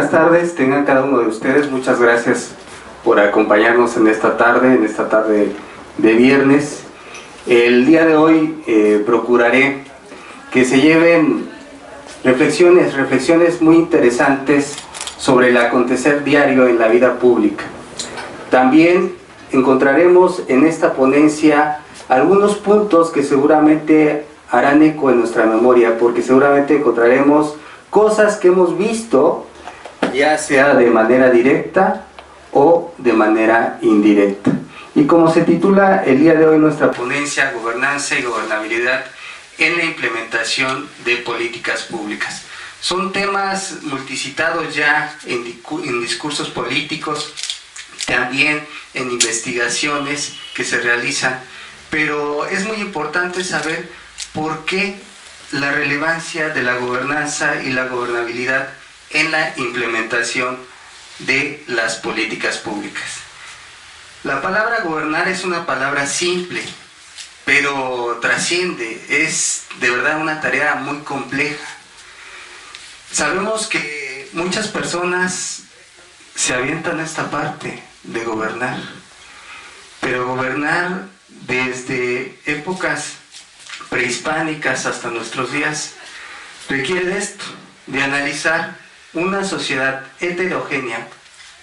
buenas tardes, tengan cada uno de ustedes. Muchas gracias por acompañarnos en esta tarde de viernes. El día de hoy procuraré que se lleven reflexiones muy interesantes sobre el acontecer diario en la vida pública. También encontraremos en esta ponencia algunos puntos que seguramente harán eco en nuestra memoria, porque seguramente encontraremos cosas que hemos visto, ya sea de manera directa o de manera indirecta. Y como se titula el día de hoy nuestra ponencia, Gobernanza y Gobernabilidad en la implementación de políticas públicas. Son temas multicitados ya en discursos políticos, también en investigaciones que se realizan, pero es muy importante saber por qué la relevancia de la gobernanza y la gobernabilidad en la implementación de las políticas públicas. La palabra gobernar es una palabra simple, pero trasciende, es de verdad una tarea muy compleja. Sabemos que muchas personas se avientan a esta parte de gobernar, pero gobernar desde épocas prehispánicas hasta nuestros días requiere de esto, de analizar una sociedad heterogénea,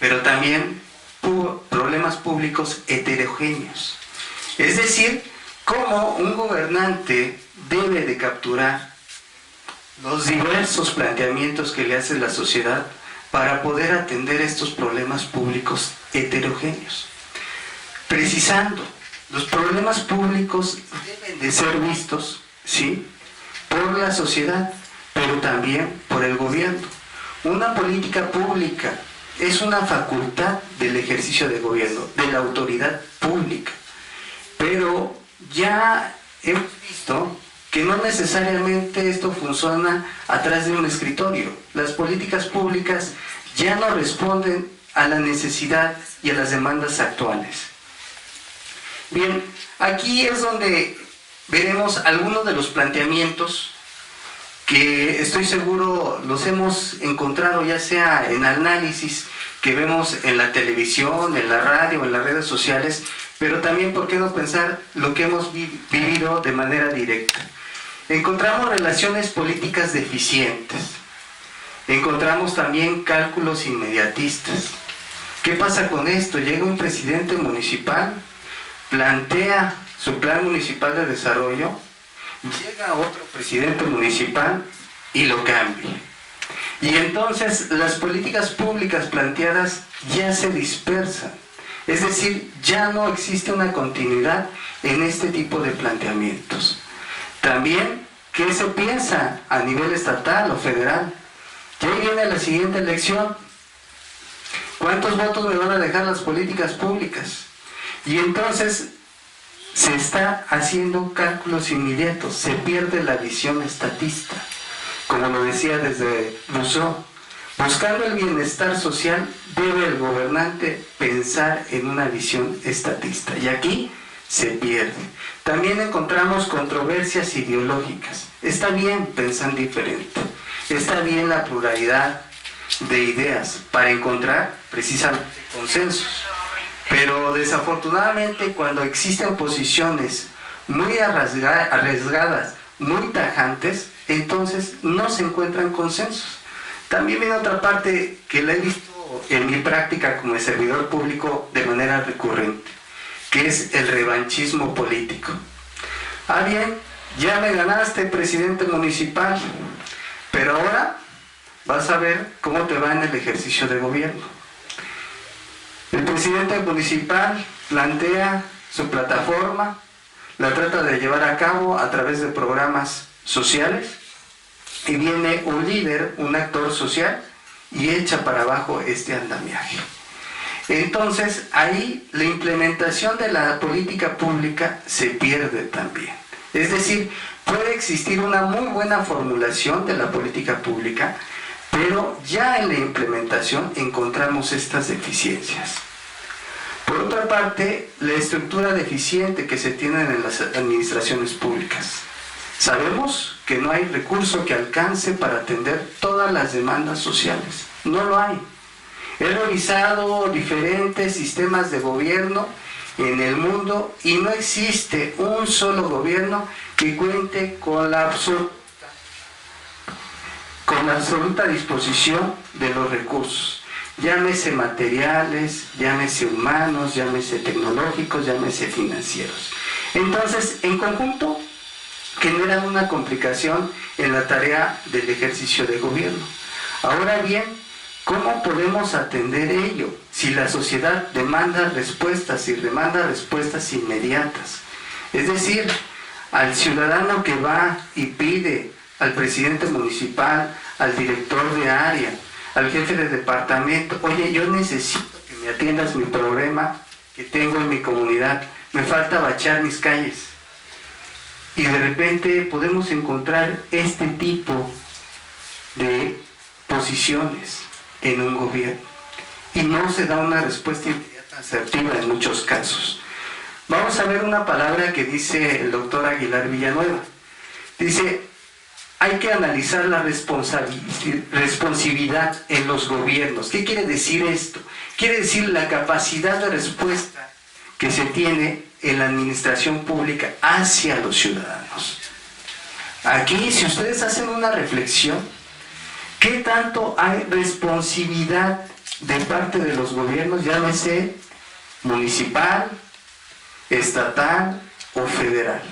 pero también problemas públicos heterogéneos. Es decir, cómo un gobernante debe de capturar los diversos planteamientos que le hace la sociedad para poder atender estos problemas públicos heterogéneos. Precisando, los problemas públicos deben de ser vistos, ¿sí?, por la sociedad, pero también por el gobierno. Una política pública es una facultad del ejercicio de gobierno, de la autoridad pública. Pero ya hemos visto que no necesariamente esto funciona atrás de un escritorio. Las políticas públicas ya no responden a la necesidad y a las demandas actuales. Bien, aquí es donde veremos algunos de los planteamientos que estoy seguro los hemos encontrado ya sea en análisis que vemos en la televisión, en la radio, en las redes sociales, pero también, ¿por qué no pensar lo que hemos vivido de manera directa? Encontramos relaciones políticas deficientes, encontramos también cálculos inmediatistas. ¿Qué pasa con esto? Llega un presidente municipal, plantea su plan municipal de desarrollo, llega otro presidente municipal y lo cambia. Y entonces las políticas públicas planteadas ya se dispersan. Es decir, ya no existe una continuidad en este tipo de planteamientos. También, ¿qué se piensa a nivel estatal o federal? Ya viene la siguiente elección. ¿Cuántos votos me van a dejar las políticas públicas? Y entonces se está haciendo cálculos inmediatos, se pierde la visión estatista. Como lo decía desde Rousseau, buscando el bienestar social, debe el gobernante pensar en una visión estatista. Y aquí se pierde. También encontramos controversias ideológicas. Está bien pensar diferente. Está bien la pluralidad de ideas para encontrar precisamente consensos. Pero desafortunadamente cuando existen posiciones muy arriesgadas, muy tajantes, entonces no se encuentran consensos. También viene otra parte que la he visto en mi práctica como servidor público de manera recurrente, que es el revanchismo político. Ah, bien, ya me ganaste, presidente municipal, pero ahora vas a ver cómo te va en el ejercicio de gobierno. El presidente municipal plantea su plataforma, la trata de llevar a cabo a través de programas sociales, y viene un líder, un actor social, y echa para abajo este andamiaje. Entonces, ahí la implementación de la política pública se pierde también. Es decir, puede existir una muy buena formulación de la política pública, pero ya en la implementación encontramos estas deficiencias. Por otra parte, la estructura deficiente que se tiene en las administraciones públicas. Sabemos que no hay recurso que alcance para atender todas las demandas sociales. No lo hay. He revisado diferentes sistemas de gobierno en el mundo y no existe un solo gobierno que cuente con la absoluta disposición de los recursos. Llámese materiales, llámese humanos, llámese tecnológicos, llámese financieros. Entonces, en conjunto, generan una complicación en la tarea del ejercicio de gobierno. Ahora bien, ¿cómo podemos atender ello si la sociedad demanda respuestas y demanda respuestas inmediatas? Es decir, al ciudadano que va y pide al presidente municipal, al director de área, al jefe de departamento, oye, yo necesito que me atiendas mi problema que tengo en mi comunidad, me falta bachar mis calles. Y de repente podemos encontrar este tipo de posiciones en un gobierno y no se da una respuesta inmediata asertiva en muchos casos. Vamos a ver una palabra que dice el doctor Aguilar Villanueva. Dice, hay que analizar la responsividad en los gobiernos. ¿Qué quiere decir esto? Quiere decir la capacidad de respuesta que se tiene en la administración pública hacia los ciudadanos. Aquí, si ustedes hacen una reflexión, ¿qué tanto hay responsividad de parte de los gobiernos, llámese municipal, estatal o federal?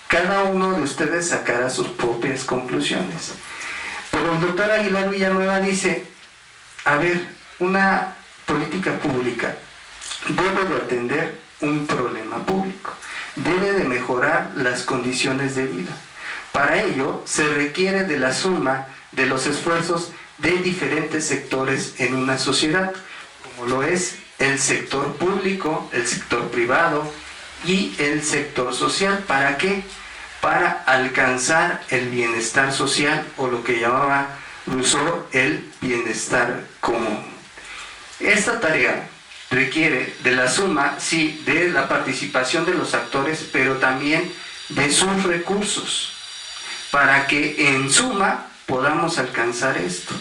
Cada uno de ustedes sacará sus propias conclusiones. Pero el doctor Aguilar Villanueva dice, a ver, una política pública debe de atender un problema público, debe de mejorar las condiciones de vida. Para ello se requiere de la suma de los esfuerzos de diferentes sectores en una sociedad, como lo es el sector público, el sector privado y el sector social. ¿Para qué? Para alcanzar el bienestar social, o lo que llamaba Rousseau el bienestar común. Esta tarea requiere de la suma, sí, de la participación de los actores, pero también de sus recursos, para que en suma podamos alcanzar esto.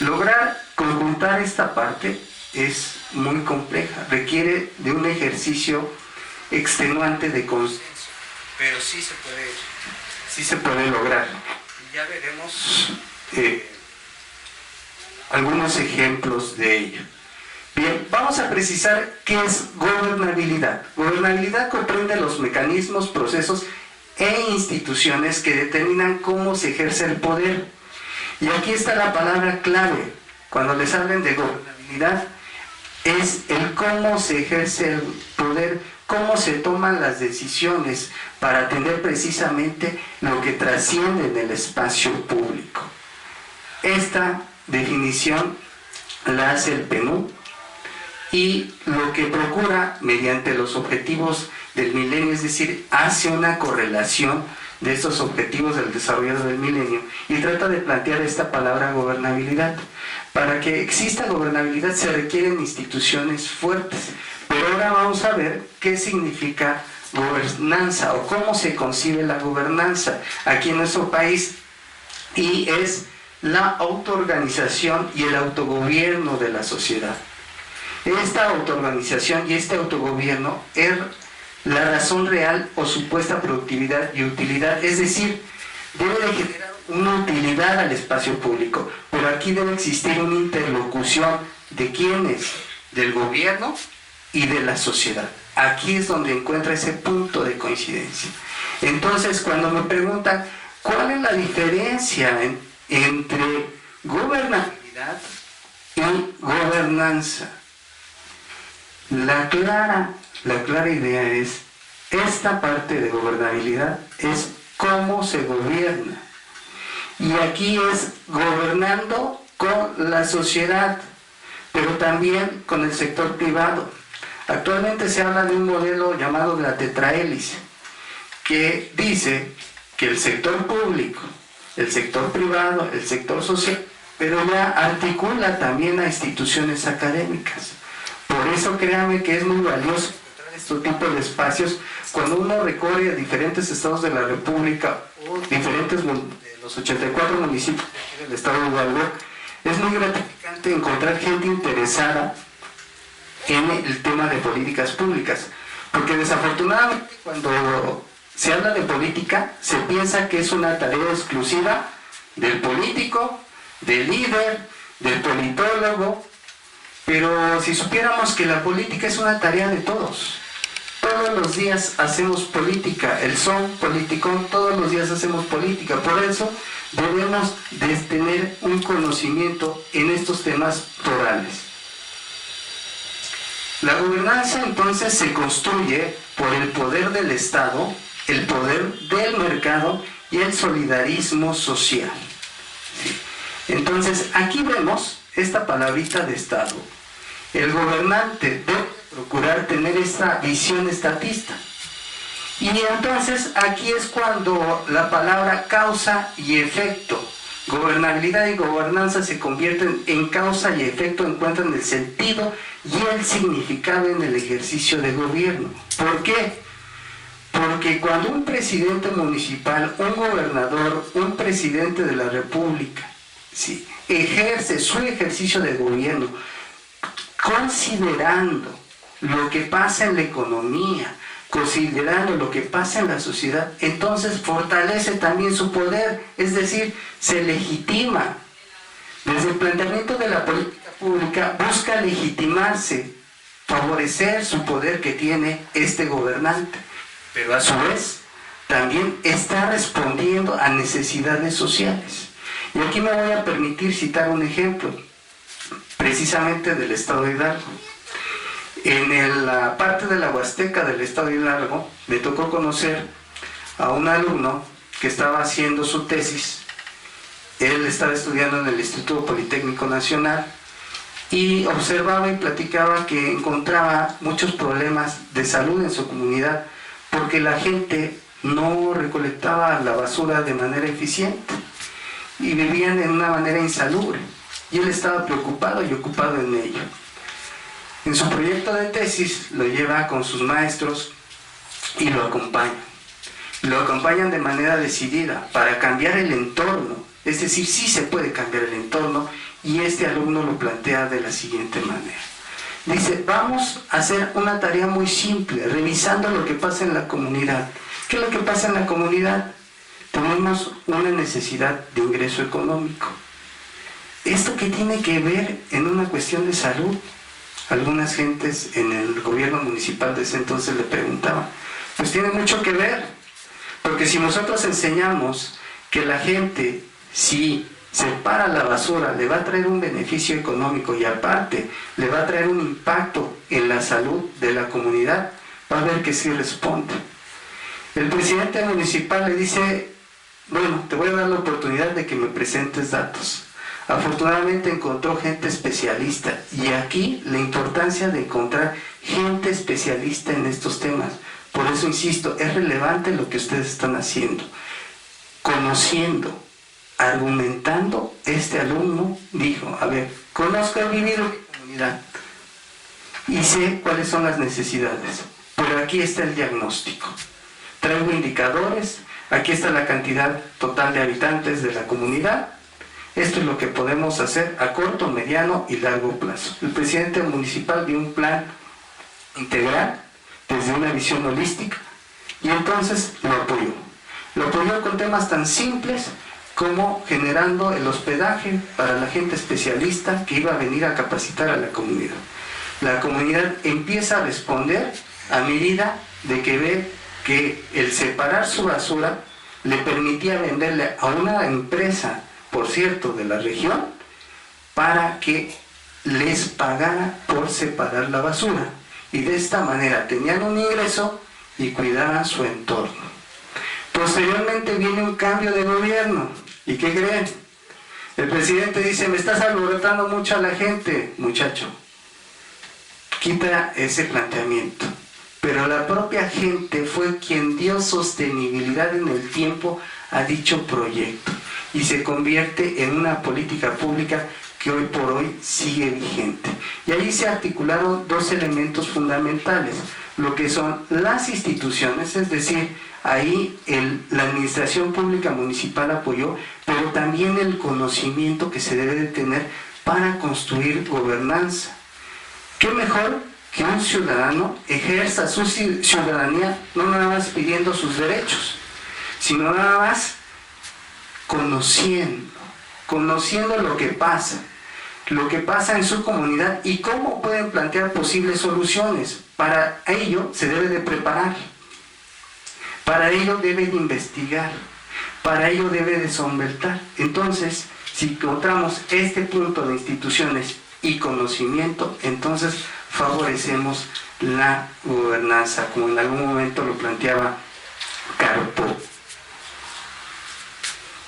Lograr conjuntar esta parte es muy compleja, requiere de un ejercicio extenuante de consenso, pero sí se puede lograr. Y ya veremos algunos ejemplos de ello. Bien, vamos a precisar qué es gobernabilidad. Gobernabilidad comprende los mecanismos, procesos e instituciones que determinan cómo se ejerce el poder. Y aquí está la palabra clave. Cuando les hablen de gobernabilidad, es el cómo se ejerce el poder, cómo se toman las decisiones para atender precisamente lo que trasciende en el espacio público. Esta definición la hace el PNUD y lo que procura mediante los objetivos del milenio, es decir, hace una correlación de estos objetivos del desarrollo del milenio y trata de plantear esta palabra gobernabilidad. Para que exista gobernabilidad se requieren instituciones fuertes, pero ahora vamos a ver qué significa gobernanza o cómo se concibe la gobernanza aquí en nuestro país, y es la autoorganización y el autogobierno de la sociedad. Esta autoorganización y este autogobierno es la razón real o supuesta productividad y utilidad, es decir, debe de generar una utilidad al espacio público, pero aquí debe existir una interlocución de quiénes, del gobierno y de la sociedad. Aquí es donde encuentra ese punto de coincidencia. Entonces, cuando me preguntan cuál es la diferencia entre gobernabilidad y gobernanza, la clara idea es, esta parte de gobernabilidad es cómo se gobierna. Y aquí es gobernando con la sociedad, pero también con el sector privado. Actualmente se habla de un modelo llamado la tetrahélice, que dice que el sector público, el sector privado, el sector social, pero ya articula también a instituciones académicas. Por eso créanme que es muy valioso encontrar este tipo de espacios cuando uno recorre diferentes estados de la República o diferentes de los 84 municipios del estado de Hidalgo. Es muy gratificante encontrar gente interesada en el tema de políticas públicas, porque desafortunadamente cuando se habla de política se piensa que es una tarea exclusiva del político, del líder, del politólogo, pero si supiéramos que la política es una tarea de todos. Todos los días hacemos política, el son politicón, todos los días hacemos política, por eso debemos de tener un conocimiento en estos temas torales. La gobernanza entonces se construye por el poder del Estado, el poder del mercado y el solidarismo social. Entonces aquí vemos esta palabrita de Estado. El gobernante debe procurar tener esta visión estatista. Y entonces aquí es cuando la palabra causa y efecto, gobernabilidad y gobernanza se convierten en causa y efecto, encuentran el sentido y el significado en el ejercicio de gobierno. ¿Por qué? Porque cuando un presidente municipal, un gobernador, un presidente de la república, ¿sí?, ejerce su ejercicio de gobierno considerando lo que pasa en la economía, considerando lo que pasa en la sociedad, entonces fortalece también su poder, es decir, se legitima. Desde el planteamiento de la política pública busca legitimarse, favorecer su poder que tiene este gobernante, pero a su vez también está respondiendo a necesidades sociales. Y aquí me voy a permitir citar un ejemplo, precisamente del estado de Hidalgo. En la parte de la Huasteca del estado de Hidalgo me tocó conocer a un alumno que estaba haciendo su tesis. Él estaba estudiando en el Instituto Politécnico Nacional y observaba y platicaba que encontraba muchos problemas de salud en su comunidad porque la gente no recolectaba la basura de manera eficiente y vivían en una manera insalubre, y él estaba preocupado y ocupado en ello. En su proyecto de tesis lo lleva con sus maestros y lo acompañan. Lo acompañan de manera decidida para cambiar el entorno, es decir, sí se puede cambiar el entorno, y este alumno lo plantea de la siguiente manera. Dice, vamos a hacer una tarea muy simple, revisando lo que pasa en la comunidad. ¿Qué es lo que pasa en la comunidad? Tenemos una necesidad de ingreso económico. ¿Esto qué tiene que ver en una cuestión de salud? Algunas gentes en el gobierno municipal de ese entonces le preguntaban. Pues tiene mucho que ver, porque si nosotros enseñamos que la gente, si separa la basura, le va a traer un beneficio económico y aparte le va a traer un impacto en la salud de la comunidad, va a ver que sí responde. El presidente municipal le dice, bueno, te voy a dar la oportunidad de que me presentes datos. Afortunadamente encontró gente especialista, y aquí la importancia de encontrar gente especialista en estos temas. Por eso insisto, es relevante lo que ustedes están haciendo. Conociendo, argumentando, este alumno dijo, a ver, conozco, he vivido en mi comunidad y sé cuáles son las necesidades, pero aquí está el diagnóstico. Traigo indicadores, aquí está la cantidad total de habitantes de la comunidad. Esto es lo que podemos hacer a corto, mediano y largo plazo. El presidente municipal dio un plan integral desde una visión holística y entonces lo apoyó. Lo apoyó con temas tan simples como generando el hospedaje para la gente especialista que iba a venir a capacitar a la comunidad. La comunidad empieza a responder a medida de que ve que el separar su basura le permitía venderle a una empresa, por cierto, de la región, para que les pagara por separar la basura. Y de esta manera tenían un ingreso y cuidaban su entorno. Posteriormente viene un cambio de gobierno. ¿Y qué creen? El presidente dice, me estás alborotando mucho a la gente, muchacho. Quita ese planteamiento. Pero la propia gente fue quien dio sostenibilidad en el tiempo a dicho proyecto y se convierte en una política pública que hoy por hoy sigue vigente. Y ahí se articularon dos elementos fundamentales, lo que son las instituciones, es decir, ahí la administración pública municipal apoyó, pero también el conocimiento que se debe de tener para construir gobernanza. ¿Qué mejor que un ciudadano ejerza su ciudadanía no nada más pidiendo sus derechos, sino nada más conociendo lo que pasa en su comunidad y cómo pueden plantear posibles soluciones? Para ello se debe de preparar, para ello debe de investigar, para ello debe de solventar. Entonces, si encontramos este punto de instituciones y conocimiento, entonces favorecemos la gobernanza, como en algún momento lo planteaba Karl Popper.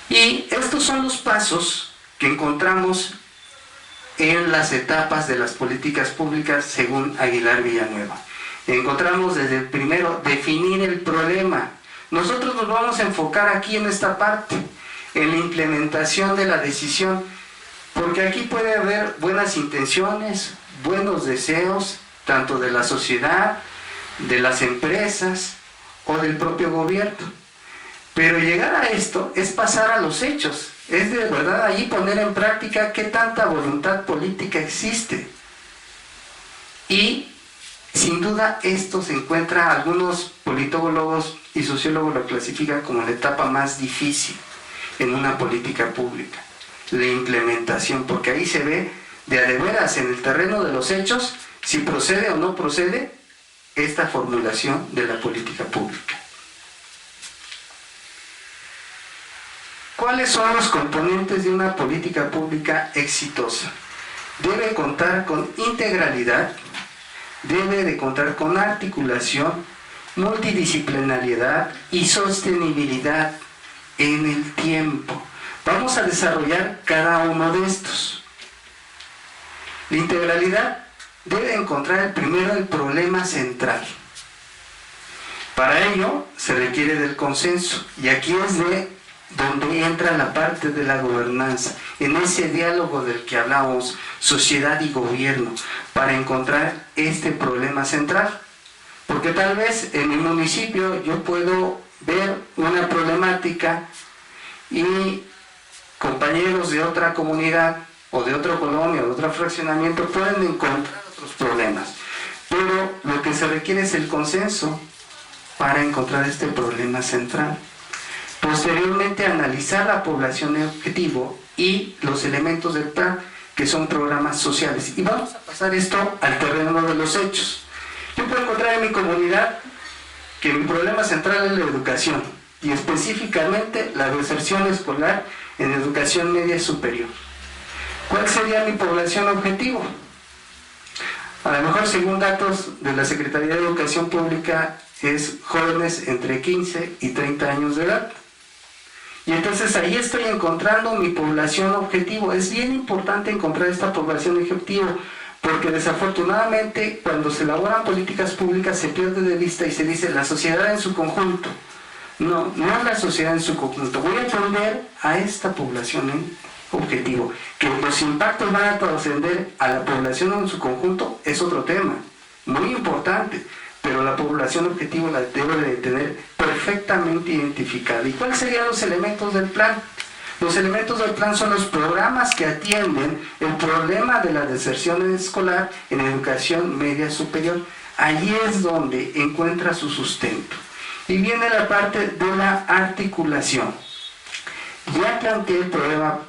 Y estos son los pasos que encontramos en las etapas de las políticas públicas según Aguilar Villanueva. Encontramos desde el primero, definir el problema. Nosotros nos vamos a enfocar aquí en esta parte, en la implementación de la decisión, porque aquí puede haber buenas intenciones, buenos deseos, tanto de la sociedad, de las empresas o del propio gobierno. Pero llegar a esto es pasar a los hechos, es de verdad ahí poner en práctica qué tanta voluntad política existe. Y sin duda esto se encuentra, algunos politólogos y sociólogos lo clasifican como la etapa más difícil en una política pública, la implementación, porque ahí se ve de a de veras en el terreno de los hechos si procede o no procede esta formulación de la política pública. ¿Cuáles son los componentes de una política pública exitosa? Debe contar con integralidad, debe de contar con articulación, multidisciplinariedad y sostenibilidad en el tiempo. Vamos a desarrollar cada uno de estos. La integralidad debe encontrar primero el problema central. Para ello se requiere del consenso, y aquí es donde entra la parte de la gobernanza, en ese diálogo del que hablamos, sociedad y gobierno, para encontrar este problema central. Porque tal vez en mi municipio yo puedo ver una problemática y compañeros de otra comunidad o de otra colonia o de otro fraccionamiento pueden encontrar otros problemas. Pero lo que se requiere es el consenso para encontrar este problema central. Posteriormente, analizar la población objetivo y los elementos del plan, que son programas sociales. Y vamos a pasar esto al terreno de los hechos. Yo puedo encontrar en mi comunidad que mi problema central es la educación, y específicamente la deserción escolar en educación media y superior. ¿Cuál sería mi población objetivo? A lo mejor, según datos de la Secretaría de Educación Pública, es jóvenes entre 15 y 30 años de edad. Y entonces ahí estoy encontrando mi población objetivo. Es bien importante encontrar esta población objetivo, porque desafortunadamente cuando se elaboran políticas públicas se pierde de vista y se dice la sociedad en su conjunto. No es la sociedad en su conjunto. Voy a atender a esta población objetivo. Que los impactos van a trascender a la población en su conjunto es otro tema, muy importante. Pero la población objetivo la debe de tener perfectamente identificada. ¿Y cuáles serían los elementos del plan? Los elementos del plan son los programas que atienden el problema de la deserción escolar en educación media superior. Allí es donde encuentra su sustento. Y viene la parte de la articulación. Ya planteé el problema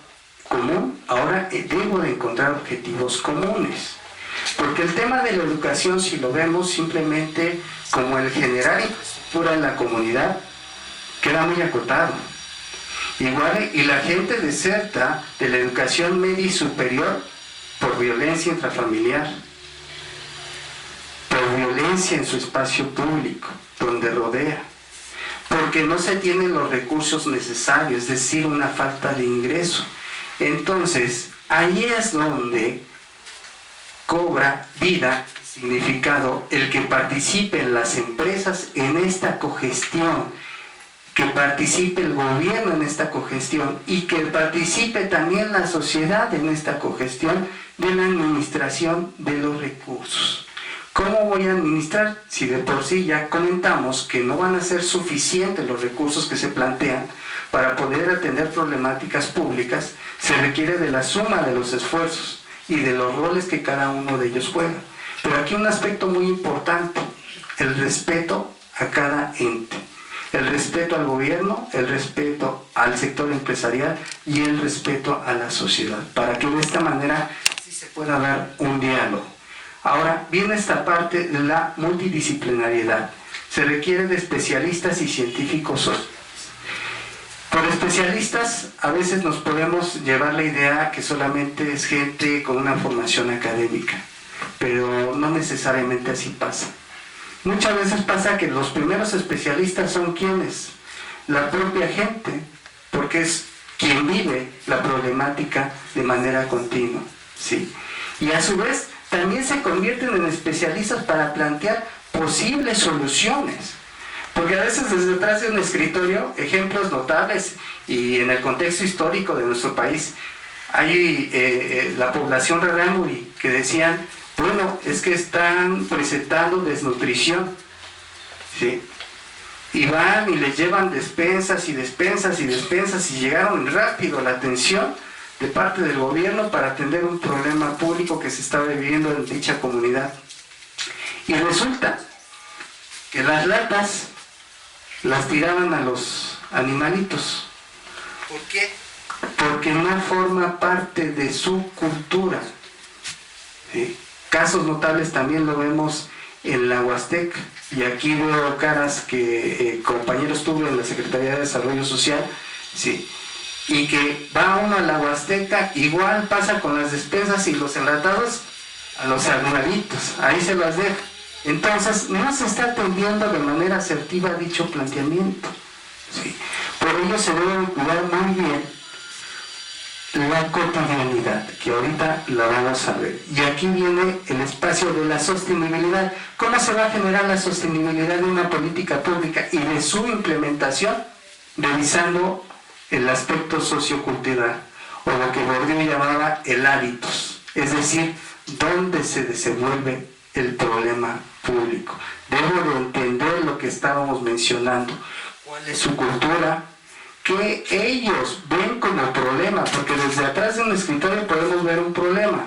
común, ahora debo de encontrar objetivos comunes. Porque el tema de la educación, si lo vemos simplemente como el generar infraestructura en la comunidad, queda muy acotado. Igual, y la gente deserta de la educación media y superior por violencia intrafamiliar, por violencia en su espacio público, donde rodea, porque no se tienen los recursos necesarios, es decir, una falta de ingreso. Entonces, ahí es donde cobra vida, significado, el que participen las empresas en esta cogestión, que participe el gobierno en esta cogestión y que participe también la sociedad en esta cogestión de la administración de los recursos. ¿Cómo voy a administrar? Si de por sí ya comentamos que no van a ser suficientes los recursos que se plantean para poder atender problemáticas públicas, se requiere de la suma de los esfuerzos y de los roles que cada uno de ellos juega. Pero aquí un aspecto muy importante, el respeto a cada ente. El respeto al gobierno, el respeto al sector empresarial y el respeto a la sociedad, para que de esta manera sí se pueda dar un diálogo. Ahora viene esta parte de la multidisciplinariedad. Se requiere de especialistas y científicos sociales. Por especialistas a veces nos podemos llevar la idea que solamente es gente con una formación académica, pero no necesariamente así pasa. Muchas veces pasa que los primeros especialistas son quienes, la propia gente, porque es quien vive la problemática de manera continua, ¿sí? Y a su vez también se convierten en especialistas para plantear posibles soluciones, porque a veces desde detrás de un escritorio, ejemplos notables y en el contexto histórico de nuestro país, hay la población rarámuri que decían, bueno, es que están presentando desnutrición, ¿sí? Y van y les llevan despensas y despensas y despensas y llegaron rápido a la atención de parte del gobierno para atender un problema público que se estaba viviendo en dicha comunidad. Y resulta que las latas las tiraban a los animalitos. ¿Por qué? Porque no forma parte de su cultura, ¿sí? Casos notables también lo vemos en la Huasteca, y aquí veo caras que compañeros tuve en la Secretaría de Desarrollo Social, sí, y que va uno a la Huasteca, igual pasa con las despensas y los enlatados a los animalitos, ahí se las deja. Entonces no se está atendiendo de manera asertiva dicho planteamiento, ¿sí? Por ello se debe cuidar muy bien la cotidianidad, que ahorita la vamos a ver. Y aquí viene el espacio de la sostenibilidad. ¿Cómo se va a generar la sostenibilidad de una política pública y de su implementación? Revisando el aspecto sociocultural, o lo que Bourdieu llamaba el hábitos, es decir, dónde se desenvuelve el problema público. Debo de entender lo que estábamos mencionando, cuál es su cultura, que ellos ven como problema, porque desde atrás de un escritorio podemos ver un problema.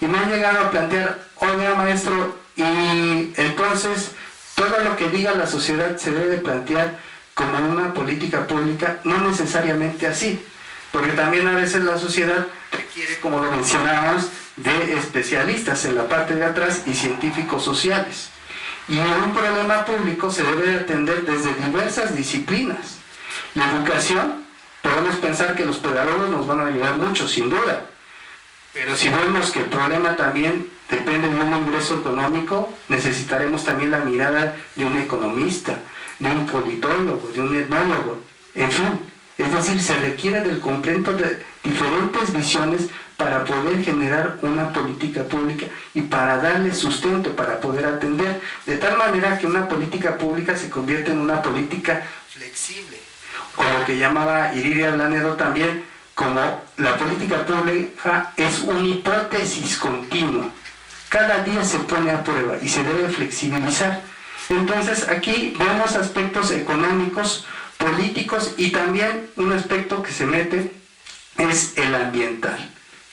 Y me han llegado a plantear, oiga maestro, y entonces todo lo que diga la sociedad se debe plantear como una política pública, no necesariamente así, porque también a veces la sociedad requiere, como lo mencionábamos, de especialistas en la parte de atrás y científicos sociales. Y un problema público se debe atender desde diversas disciplinas. La educación, podemos pensar que los pedagogos nos van a ayudar mucho, sin duda, pero si vemos que el problema también depende de un ingreso económico, necesitaremos también la mirada de un economista, de un politólogo, de un etnólogo, en fin, es decir, se requiere del complemento de diferentes visiones para poder generar una política pública y para darle sustento, para poder atender, de tal manera que una política pública se convierte en una política flexible, o lo que llamaba Iridia Blanedo también, como la política pública es una hipótesis continua. Cada día se pone a prueba y se debe flexibilizar. Entonces aquí vemos aspectos económicos, políticos y también un aspecto que se mete es el ambiental.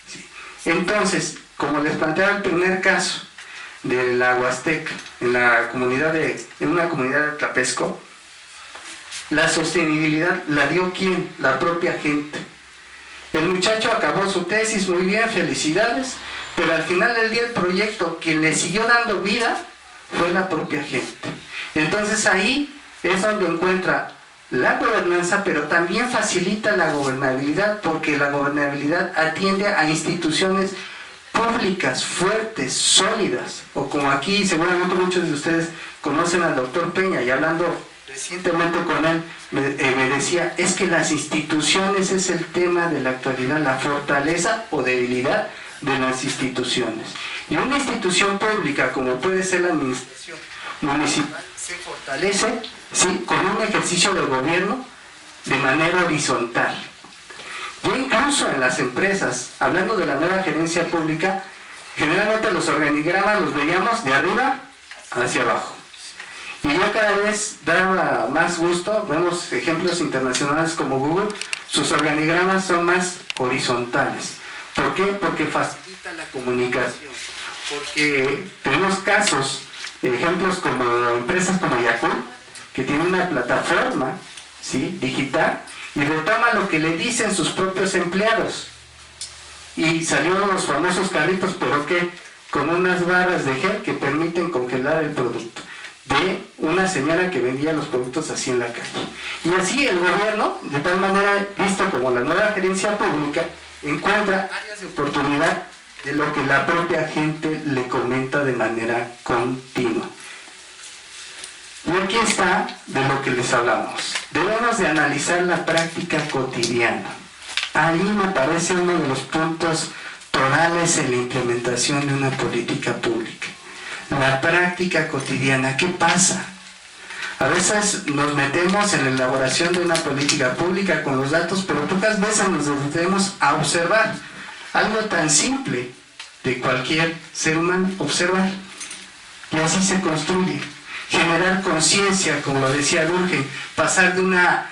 ¿Sí? Entonces, como les planteaba el primer caso de la Huasteca, en una comunidad de Tlapesco, la sostenibilidad la dio ¿quién? La propia gente. El muchacho acabó su tesis, muy bien, felicidades, pero al final del día el proyecto que le siguió dando vida fue la propia gente. Entonces ahí es donde encuentra la gobernanza, pero también facilita la gobernabilidad, porque la gobernabilidad atiende a instituciones públicas, fuertes, sólidas, o como aquí seguramente muchos de ustedes conocen al doctor Peña, y hablando recientemente con él, me decía, es que las instituciones es el tema de la actualidad, la fortaleza o debilidad de las instituciones. Y una institución pública, como puede ser la administración, municipal se fortalece, ¿sí?, con un ejercicio de gobierno de manera horizontal. Ya incluso en las empresas, hablando de la nueva gerencia pública, generalmente los organigramas los veíamos de arriba hacia abajo. Y ya cada vez da más gusto, vemos ejemplos internacionales como Google, sus organigramas son más horizontales. ¿Por qué? Porque facilita la comunicación. Porque tenemos casos, ejemplos como empresas como Yakult, que tienen una plataforma, ¿sí?, digital, y retoma lo que le dicen sus propios empleados. Y salieron los famosos carritos, pero que con unas barras de gel que permiten congelar el producto, de una señora que vendía los productos así en la calle. Y así el gobierno, de tal manera, visto como la nueva gerencia pública, encuentra áreas de oportunidad de lo que la propia gente le comenta de manera continua. Y aquí está de lo que les hablamos. Debemos de analizar la práctica cotidiana. Ahí me parece uno de los puntos tonales en la implementación de una política pública. La práctica cotidiana, ¿qué pasa? A veces nos metemos en la elaboración de una política pública con los datos, pero pocas veces nos detenemos a observar algo tan simple de cualquier ser humano, observar. Y así se construye. Generar conciencia, como lo decía Durkheim, pasar de una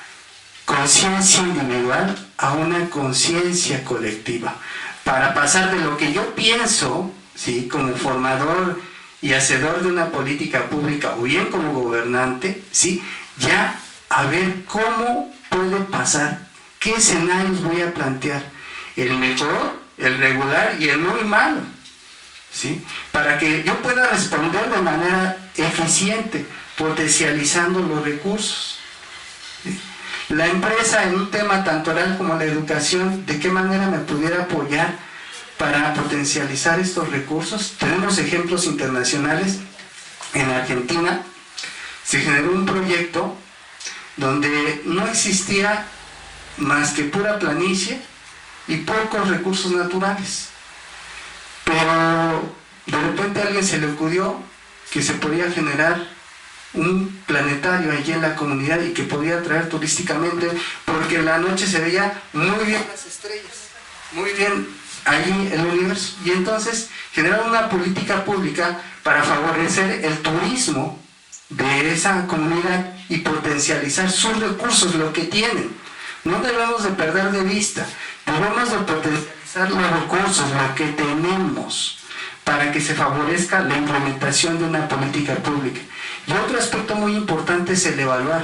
conciencia individual a una conciencia colectiva, para pasar de lo que yo pienso, ¿sí?, como formador y hacedor de una política pública, o bien como gobernante, ¿sí?, ya a ver cómo puede pasar, qué escenarios voy a plantear, el mejor, el regular y el muy malo, ¿sí?, para que yo pueda responder de manera eficiente, potencializando los recursos. ¿Sí? La empresa, en un tema tan toral como la educación, ¿de qué manera me pudiera apoyar para potencializar estos recursos? Tenemos ejemplos internacionales. En Argentina se generó un proyecto donde no existía más que pura planicie y pocos recursos naturales, pero de repente a alguien se le ocurrió que se podía generar un planetario allí en la comunidad y que podía atraer turísticamente, porque en la noche se veía muy bien las estrellas, muy bien allí el universo. Y entonces generaron una política pública para favorecer el turismo de esa comunidad y potencializar sus recursos, lo que tienen. No debemos de perder de vista, debemos de potencializar los recursos, lo que tenemos, para que se favorezca la implementación de una política pública. Y otro aspecto muy importante es el evaluar,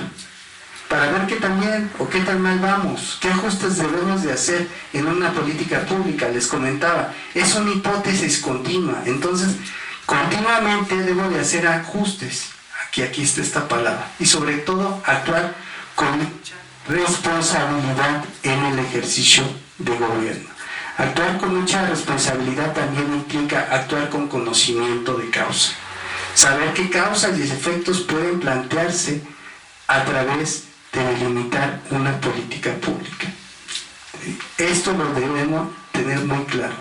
para ver qué tan bien o qué tan mal vamos, qué ajustes debemos de hacer en una política pública. Les comentaba, es una hipótesis continua, entonces continuamente debo de hacer ajustes, aquí está esta palabra, y sobre todo actuar con mucha responsabilidad en el ejercicio de gobierno. Actuar con mucha responsabilidad también implica actuar con conocimiento de causa. Saber qué causas y efectos pueden plantearse a través de delimitar una política pública. Esto lo debemos tener muy claro.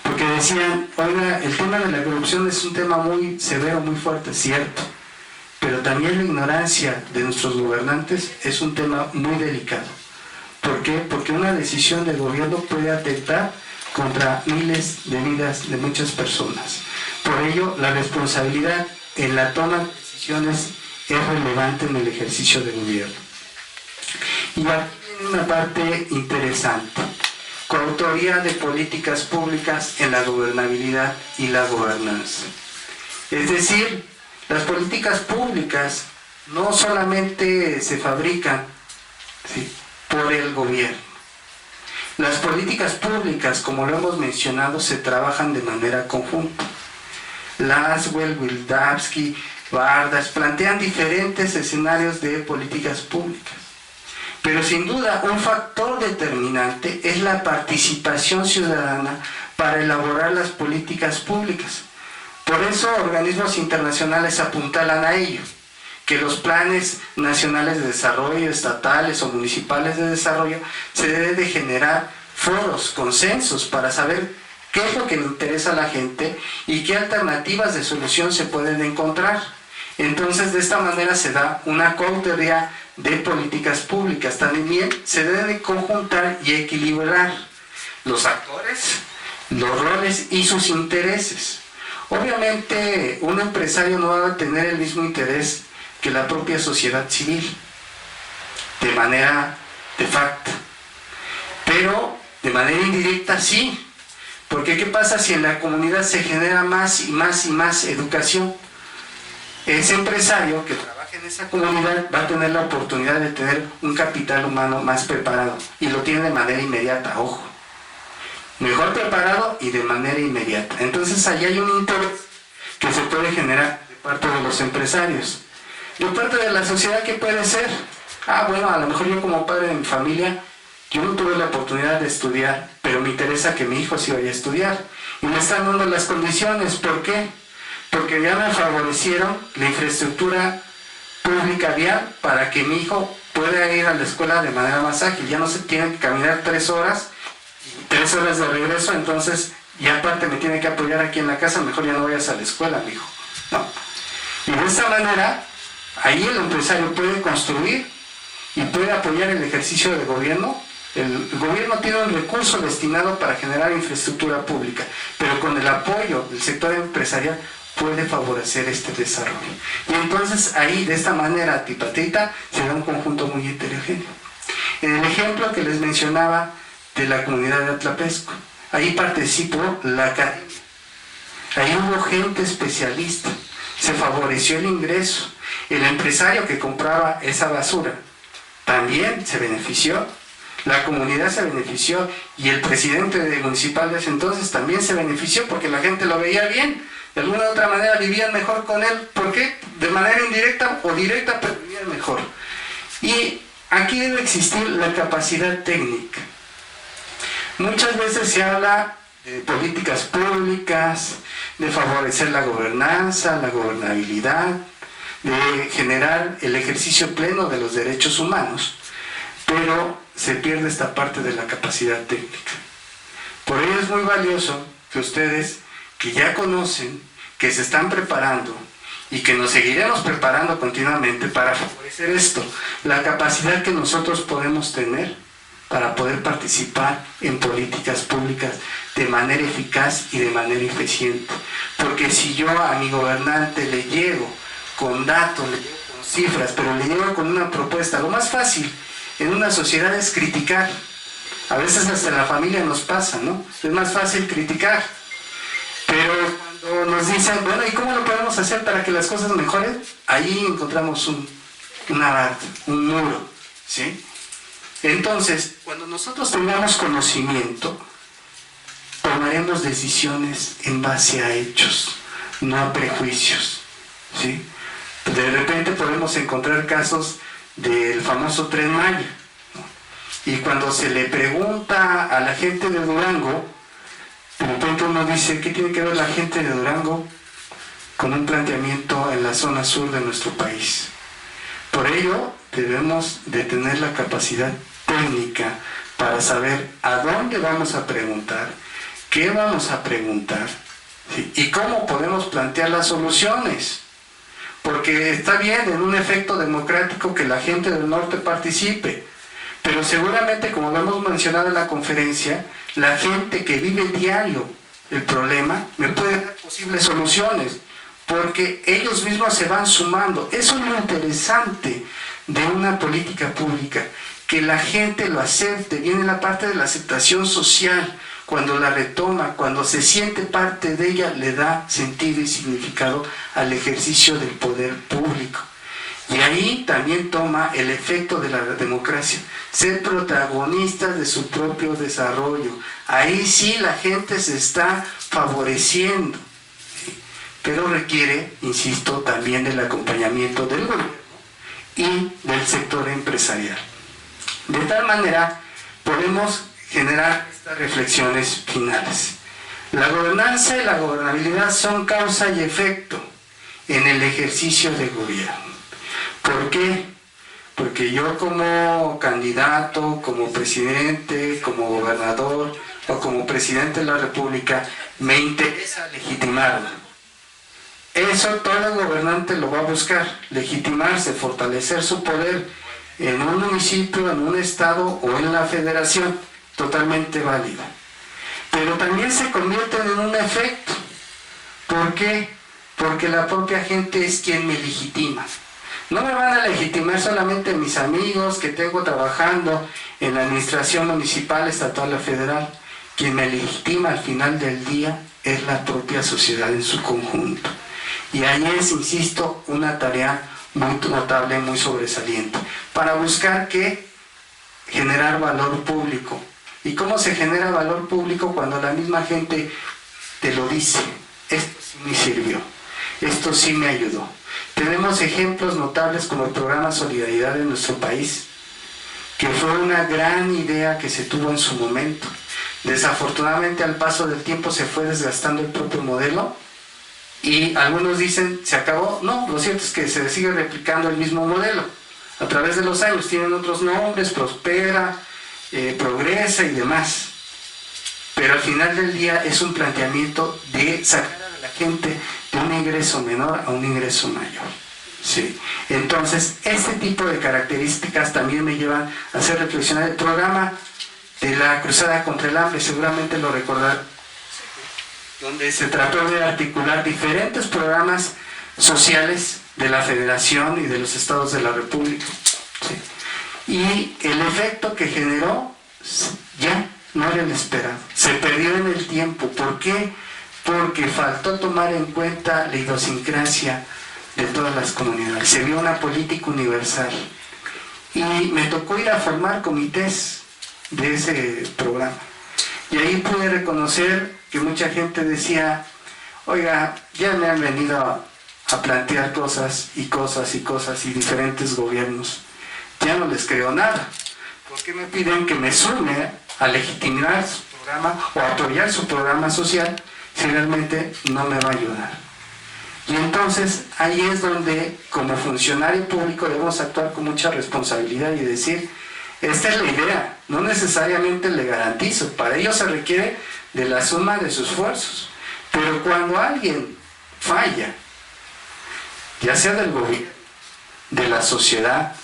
Porque decían, oiga, el tema de la corrupción es un tema muy severo, muy fuerte, cierto. Pero también la ignorancia de nuestros gobernantes es un tema muy delicado. ¿Por qué? Porque una decisión del gobierno puede atentar contra miles de vidas de muchas personas. Por ello, la responsabilidad en la toma de decisiones es relevante en el ejercicio del gobierno. Y aquí viene una parte interesante: coautoría de políticas públicas en la gobernabilidad y la gobernanza. Es decir, las políticas públicas no solamente se fabrican, ¿sí?, por el gobierno. Las políticas públicas, como lo hemos mencionado, se trabajan de manera conjunta. Laswell, Wildavsky, Bardas plantean diferentes escenarios de políticas públicas. Pero sin duda un factor determinante es la participación ciudadana para elaborar las políticas públicas. Por eso organismos internacionales apuntalan a ello, que los planes nacionales de desarrollo, estatales o municipales de desarrollo, se debe de generar foros, consensos, para saber qué es lo que le interesa a la gente y qué alternativas de solución se pueden encontrar. Entonces, de esta manera se da una coautoría de políticas públicas. También se deben conjuntar y equilibrar los actores, los roles y sus intereses. Obviamente, un empresario no va a tener el mismo interés que la propia sociedad civil, de manera de facto, pero de manera indirecta sí, porque ¿qué pasa si en la comunidad se genera más y más y más educación? Ese empresario que trabaja en esa comunidad va a tener la oportunidad de tener un capital humano más preparado, y lo tiene de manera inmediata, ojo, mejor preparado y de manera inmediata. Entonces ahí hay un interés que se puede generar de parte de los empresarios. De parte de la sociedad, ¿qué puede ser? Bueno, a lo mejor yo como padre de mi familia, yo no tuve la oportunidad de estudiar, pero me interesa que mi hijo sí vaya a estudiar. Y me están dando las condiciones. ¿Por qué? Porque ya me favorecieron la infraestructura pública vial para que mi hijo pueda ir a la escuela de manera más ágil. Ya no se tiene que caminar 3 horas, 3 horas de regreso, entonces, y aparte me tiene que apoyar aquí en la casa, mejor ya no vayas a la escuela, mi hijo. No. Y de esta manera, ahí el empresario puede construir y puede apoyar el ejercicio del gobierno. El gobierno tiene un recurso destinado para generar infraestructura pública, pero con el apoyo del sector empresarial puede favorecer este desarrollo. Y entonces ahí, de esta manera tripartita, se da un conjunto muy heterogéneo. En el ejemplo que les mencionaba de la comunidad de Atlapesco, ahí participó la academia, ahí hubo gente especialista, se favoreció el ingreso. El empresario que compraba esa basura también se benefició, la comunidad se benefició, y el presidente municipal de ese entonces también se benefició, porque la gente lo veía bien, de alguna u otra manera vivían mejor con él. ¿Por qué? De manera indirecta o directa, pero vivían mejor. Y aquí debe existir la capacidad técnica. Muchas veces se habla de políticas públicas, de favorecer la gobernanza, la gobernabilidad, de generar el ejercicio pleno de los derechos humanos, pero se pierde esta parte de la capacidad técnica. Por ello es muy valioso que ustedes, que ya conocen, que se están preparando y que nos seguiremos preparando continuamente para favorecer esto, la capacidad que nosotros podemos tener para poder participar en políticas públicas de manera eficaz y de manera eficiente. Porque si yo a mi gobernante le llego con datos, le llego con cifras, pero le llego con una propuesta, lo más fácil en una sociedad es criticar. A veces hasta en la familia nos pasa, ¿no? Es más fácil criticar. Pero cuando nos dicen, bueno, ¿y cómo lo podemos hacer para que las cosas mejoren? Ahí encontramos una barda, un muro, ¿sí? Entonces, cuando nosotros tengamos conocimiento, tomaremos decisiones en base a hechos, no a prejuicios, ¿sí? De repente podemos encontrar casos del famoso Tren Maya, ¿no? Y cuando se le pregunta a la gente de Durango, de repente uno dice, ¿qué tiene que ver la gente de Durango con un planteamiento en la zona sur de nuestro país? Por ello, debemos de tener la capacidad técnica para saber a dónde vamos a preguntar, qué vamos a preguntar, ¿sí? Y cómo podemos plantear las soluciones. Porque está bien en un efecto democrático que la gente del norte participe, pero seguramente, como lo hemos mencionado en la conferencia, la gente que vive diario el problema me puede dar posibles soluciones, porque ellos mismos se van sumando. Eso es lo interesante de una política pública, que la gente lo acepte. Viene la parte de la aceptación social. Cuando la retoma, cuando se siente parte de ella, le da sentido y significado al ejercicio del poder público. Y ahí también toma el efecto de la democracia, ser protagonistas de su propio desarrollo. Ahí sí la gente se está favoreciendo, ¿sí? Pero requiere, insisto, también del acompañamiento del gobierno y del sector empresarial. De tal manera podemos generar estas reflexiones finales. La gobernanza y la gobernabilidad son causa y efecto en el ejercicio de gobierno. ¿Por qué? Porque yo como candidato, como presidente, como gobernador o como presidente de la República, me interesa legitimarlo. Eso todo gobernante lo va a buscar, legitimarse, fortalecer su poder en un municipio, en un estado o en la federación, totalmente válido. Pero también se convierten en un efecto. ¿Por qué? Porque la propia gente es quien me legitima. No me van a legitimar solamente mis amigos que tengo trabajando en la administración municipal, estatal o federal. Quien me legitima al final del día es la propia sociedad en su conjunto. Y ahí es, insisto, una tarea muy notable, muy sobresaliente, para buscar que generar valor público. ¿Y cómo se genera valor público? Cuando la misma gente te lo dice: esto sí me sirvió, esto sí me ayudó. Tenemos ejemplos notables como el programa Solidaridad en nuestro país, que fue una gran idea que se tuvo en su momento. Desafortunadamente, al paso del tiempo se fue desgastando el propio modelo y algunos dicen se acabó. No, lo cierto es que se sigue replicando el mismo modelo a través de los años. Tienen otros nombres: Prospera, Progresa y demás. Pero al final del día es un planteamiento de sacar a la gente de un ingreso menor a un ingreso mayor. Sí. Entonces, este tipo de características también me llevan a hacer reflexionar el programa de la Cruzada contra el Hambre, seguramente lo recordarán, donde se trató de articular diferentes programas sociales de la Federación y de los estados de la República. Sí. Y el efecto que generó ya no era el esperado, se perdió en el tiempo. ¿Por qué? Porque faltó tomar en cuenta la idiosincrasia de todas las comunidades. Se vio una política universal. Y me tocó ir a formar comités de ese programa. Y ahí pude reconocer que mucha gente decía: oiga, ya me han venido a plantear cosas y cosas y cosas y diferentes gobiernos. Ya no les creo nada. ¿Por qué me piden que me sume a legitimar su programa o apoyar su programa social si realmente no me va a ayudar? Y entonces ahí es donde, como funcionario público, debemos actuar con mucha responsabilidad y decir: esta es la idea, no necesariamente le garantizo, para ello se requiere de la suma de sus esfuerzos. Pero cuando alguien falla, ya sea del gobierno, de la sociedad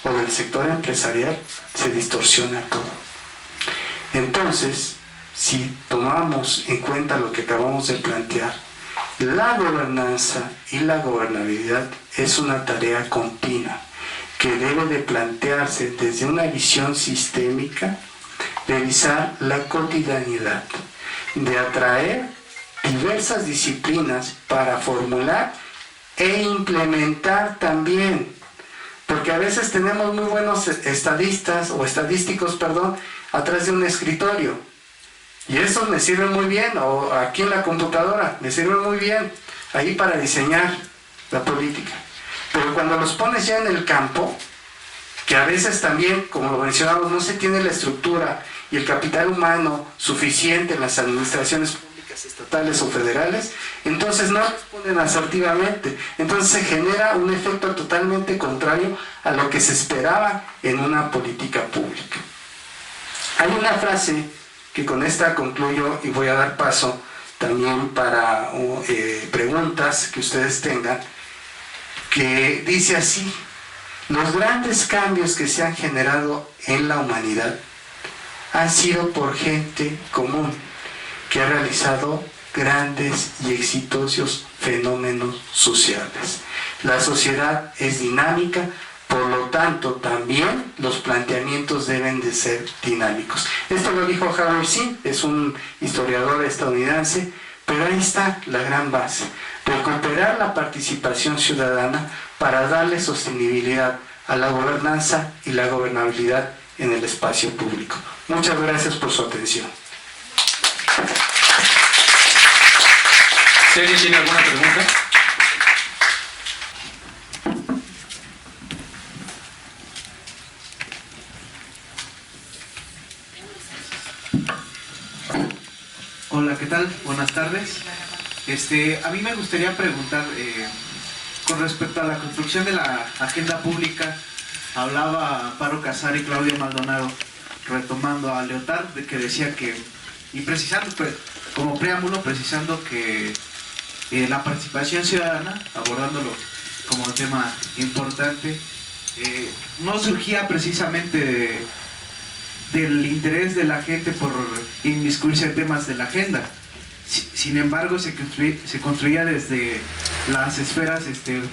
o del sector empresarial, se distorsiona todo. Entonces, si tomamos en cuenta lo que acabamos de plantear, la gobernanza y la gobernabilidad es una tarea continua que debe de plantearse desde una visión sistémica, revisar la cotidianidad, de atraer diversas disciplinas para formular e implementar también, porque a veces tenemos muy buenos estadísticos, atrás de un escritorio, y eso me sirve muy bien, o aquí en la computadora, me sirve muy bien, ahí para diseñar la política. Pero cuando los pones ya en el campo, que a veces también, como lo mencionamos, no se tiene la estructura y el capital humano suficiente en las administraciones públicas estatales o federales, entonces no responden asertivamente. Entonces se genera un efecto totalmente contrario a lo que se esperaba en una política pública. Hay una frase que con esta concluyo y voy a dar paso también para preguntas que ustedes tengan, que dice así: los grandes cambios que se han generado en la humanidad han sido por gente común que ha realizado grandes y exitosos fenómenos sociales. La sociedad es dinámica, por lo tanto también los planteamientos deben de ser dinámicos. Esto lo dijo Howard Zinn, es un historiador estadounidense, pero ahí está la gran base: recuperar la participación ciudadana para darle sostenibilidad a la gobernanza y la gobernabilidad en el espacio público. Muchas gracias por su atención. ¿Si alguien tiene alguna pregunta? Hola, ¿qué tal? Buenas tardes. A mí me gustaría preguntar con respecto a la construcción de la agenda pública. Hablaba Amparo Casar y Claudia Maldonado, retomando a Leotard, de que decía que, y precisando, pues, como preámbulo, precisando que la participación ciudadana, abordándolo como tema importante, no surgía precisamente del interés de la gente por inmiscuirse en temas de la agenda. Sin embargo, se construía desde las esferas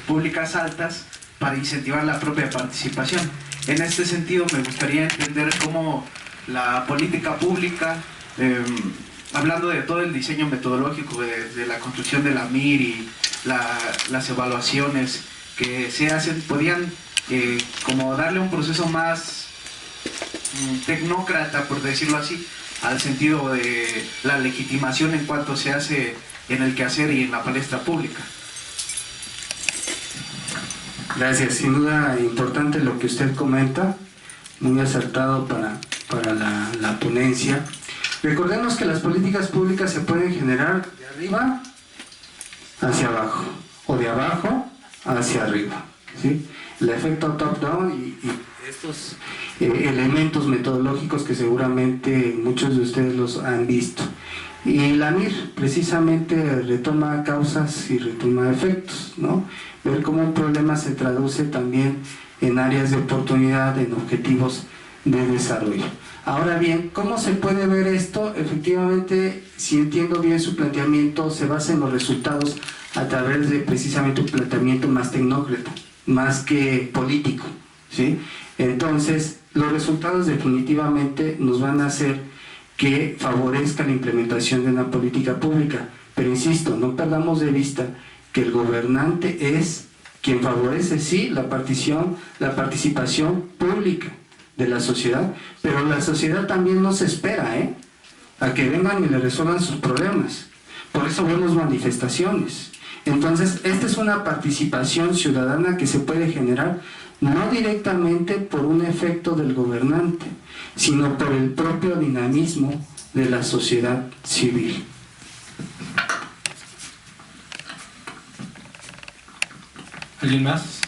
públicas altas para incentivar la propia participación. En este sentido, me gustaría entender cómo la política pública, hablando de todo el diseño metodológico de la construcción de la MIR y las evaluaciones que se hacen, podían como darle un proceso más tecnócrata, por decirlo así, al sentido de la legitimación en cuanto se hace en el quehacer y en la palestra pública. Gracias, sin duda importante lo que usted comenta, muy acertado para la ponencia. Recordemos que las políticas públicas se pueden generar de arriba hacia abajo o de abajo hacia arriba, ¿sí? El efecto top-down y estos elementos metodológicos que seguramente muchos de ustedes los han visto. Y la MIR precisamente retoma causas y retoma efectos, ¿no? Ver cómo un problema se traduce también en áreas de oportunidad, en objetivos de desarrollo. Ahora bien, ¿cómo se puede ver esto? Efectivamente, si entiendo bien su planteamiento, se basa en los resultados a través de precisamente un planteamiento más tecnócrata, más que político, ¿sí? Entonces, los resultados definitivamente nos van a hacer que favorezca la implementación de una política pública. Pero insisto, no perdamos de vista que el gobernante es quien favorece, sí, la participación pública de la sociedad, pero la sociedad también no se espera a que vengan y le resuelvan sus problemas. Por eso vemos manifestaciones. Entonces, esta es una participación ciudadana que se puede generar no directamente por un efecto del gobernante, sino por el propio dinamismo de la sociedad civil. ¿Alguien más?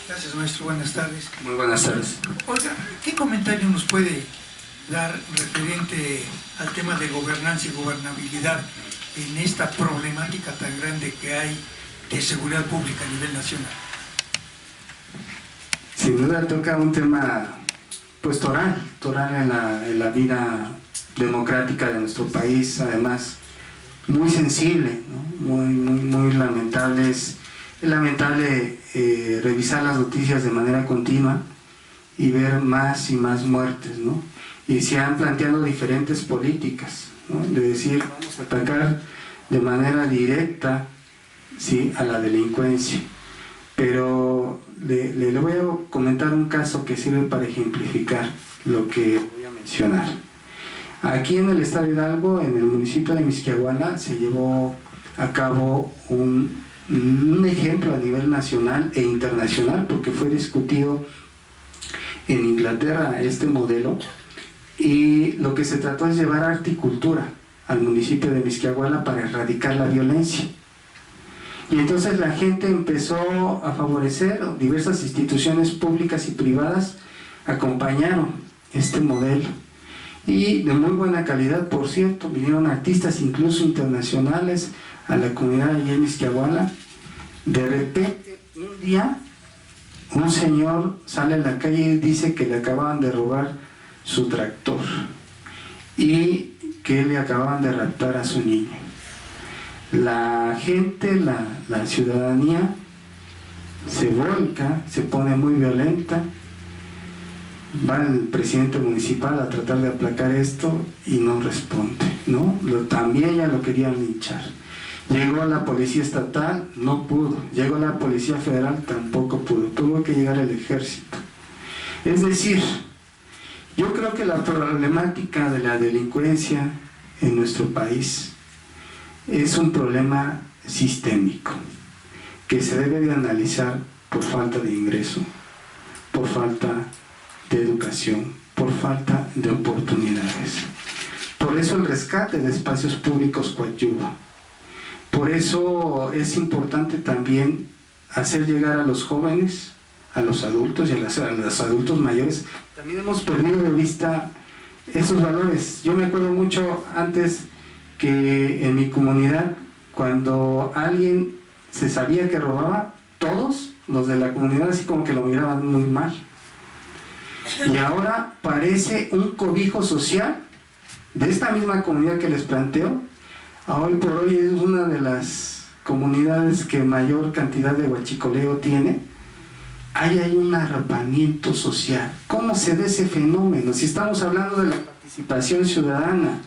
Gracias, maestro. Buenas tardes. Muy buenas tardes. Oiga, ¿qué comentario nos puede dar referente al tema de gobernanza y gobernabilidad en esta problemática tan grande que hay de seguridad pública a nivel nacional? Sin duda toca un tema pues toral en la vida democrática de nuestro país, además muy sensible, ¿no? muy lamentable. Es lamentable revisar las noticias de manera continua y ver más y más muertes, ¿no? Y se han planteado diferentes políticas, ¿no? De decir, vamos a atacar de manera directa, ¿sí?, a la delincuencia. Pero le voy a comentar un caso que sirve para ejemplificar lo que voy a mencionar. Aquí en el estado de Hidalgo, en el municipio de Mixquiahuala, se llevó a cabo un ejemplo a nivel nacional e internacional, porque fue discutido en Inglaterra este modelo, y lo que se trató es llevar horticultura al municipio de Mixquiahuala para erradicar la violencia. Y entonces la gente empezó a favorecer, diversas instituciones públicas y privadas acompañaron este modelo. Y de muy buena calidad, por cierto, vinieron artistas incluso internacionales a la comunidad de Mixquiahuala. De repente, un día, un señor sale a la calle y dice que le acababan de robar su tractor y que le acababan de raptar a su niño. La gente, la ciudadanía se volca, se pone muy violenta. Va el presidente municipal a tratar de aplacar esto y no responde, ¿no? También ya lo querían linchar. Llegó la policía estatal, no pudo. Llegó la policía federal, tampoco pudo. Tuvo que llegar el ejército. Es decir, yo creo que la problemática de la delincuencia en nuestro país es un problema sistémico que se debe de analizar por falta de ingreso, por falta de educación, por falta de oportunidades. Por eso el rescate de espacios públicos coadyuva. Por eso es importante también hacer llegar a los jóvenes, a los adultos y a los adultos mayores. También hemos perdido de vista esos valores. Yo me acuerdo mucho antes que en mi comunidad, cuando alguien se sabía que robaba, todos los de la comunidad así como que lo miraban muy mal. Y ahora parece un cobijo social de esta misma comunidad que les planteo. Hoy por hoy es una de las comunidades que mayor cantidad de huachicoleo tiene. Ahí hay un arropamiento social. ¿Cómo se ve ese fenómeno? Si estamos hablando de la participación ciudadana,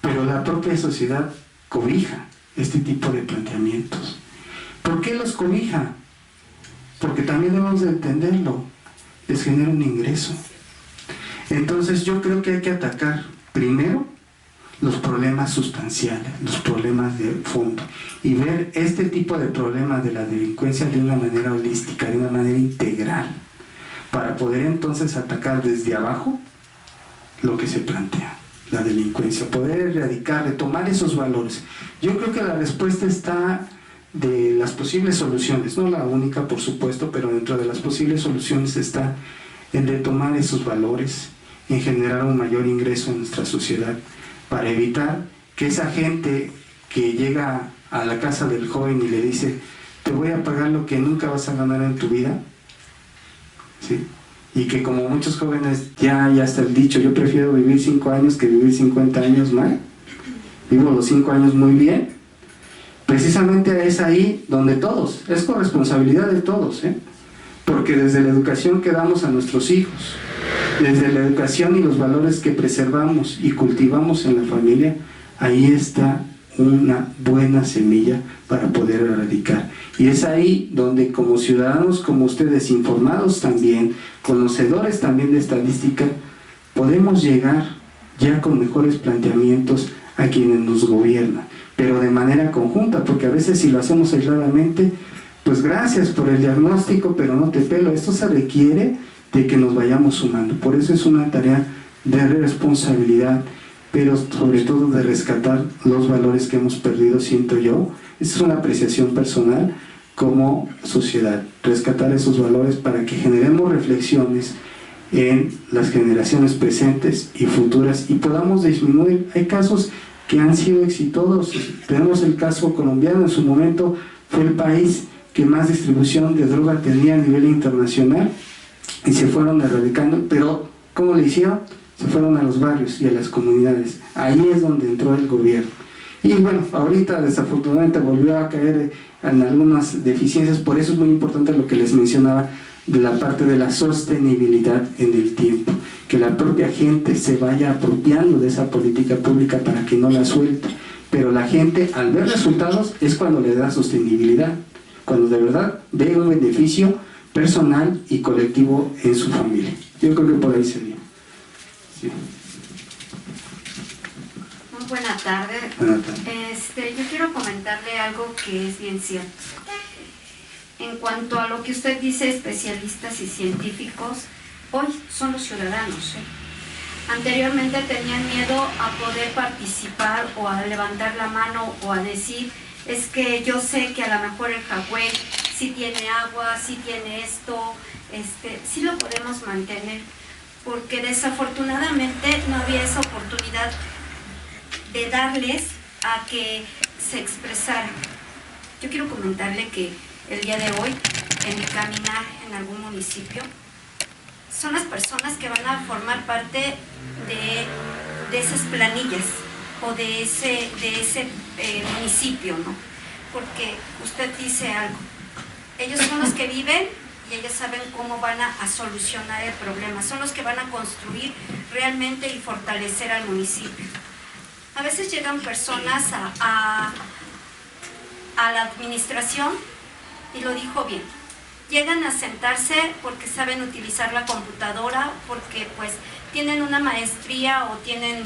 pero la propia sociedad cobija este tipo de planteamientos. ¿Por qué los cobija? Porque también debemos de entenderlo. Les genera un ingreso. Entonces yo creo que hay que atacar primero los problemas sustanciales, los problemas de fondo, y ver este tipo de problemas de la delincuencia de una manera holística, de una manera integral, para poder entonces atacar desde abajo lo que se plantea, la delincuencia, poder erradicar, retomar esos valores. Yo creo que la respuesta está de las posibles soluciones, no la única por supuesto, pero dentro de las posibles soluciones está en retomar esos valores, en generar un mayor ingreso en nuestra sociedad, para evitar que esa gente que llega a la casa del joven y le dice, te voy a pagar lo que nunca vas a ganar en tu vida, ¿sí? Y que como muchos jóvenes ya está el dicho, yo prefiero vivir 5 años que vivir 50 años mal, vivo los 5 años muy bien. Precisamente es ahí donde todos, es corresponsabilidad de todos, porque desde la educación que damos a nuestros hijos, desde la educación y los valores que preservamos y cultivamos en la familia, ahí está una buena semilla para poder erradicar. Y es ahí donde como ciudadanos, como ustedes, informados también, conocedores también de estadística, podemos llegar ya con mejores planteamientos a quienes nos gobiernan, pero de manera conjunta, porque a veces si lo hacemos aisladamente, pues gracias por el diagnóstico, pero no te pelo. Esto se requiere de que nos vayamos sumando. Por eso es una tarea de responsabilidad, pero sobre todo de rescatar los valores que hemos perdido, siento yo. Esta es una apreciación personal como sociedad. Rescatar esos valores para que generemos reflexiones en las generaciones presentes y futuras y podamos disminuir. Hay casos que han sido exitosos. Tenemos el caso colombiano, en su momento fue el país que más distribución de droga tenía a nivel internacional y se fueron erradicando, pero ¿cómo le hicieron? Se fueron a los barrios y a las comunidades. Ahí es donde entró el gobierno. Y bueno, ahorita desafortunadamente volvió a caer en algunas deficiencias, por eso es muy importante lo que les mencionaba de la parte de la sostenibilidad en el tiempo, que la propia gente se vaya apropiando de esa política pública para que no la suelte, pero la gente al ver resultados es cuando le da sostenibilidad, cuando de verdad ve un beneficio personal y colectivo en su familia. Yo creo que por ahí sería. Sí. Muy buena tarde. Buena tarde. Yo quiero comentarle algo que es bien cierto. En cuanto a lo que usted dice, especialistas y científicos, hoy son los ciudadanos. Anteriormente tenían miedo a poder participar o a levantar la mano o a decir, es que yo sé que a lo mejor el Jagüey sí tiene agua, sí tiene esto, sí lo podemos mantener, porque desafortunadamente no había esa oportunidad de darles a que se expresaran. Yo quiero comentarle que el día de hoy, en mi caminar en algún municipio, son las personas que van a formar parte de esas planillas o de ese municipio, ¿no? Porque usted dice algo, ellos son los que viven y ellos saben cómo van a solucionar el problema, son los que van a construir realmente y fortalecer al municipio. A veces llegan personas a la administración, y lo dijo bien, llegan a sentarse porque saben utilizar la computadora, porque pues tienen una maestría o tienen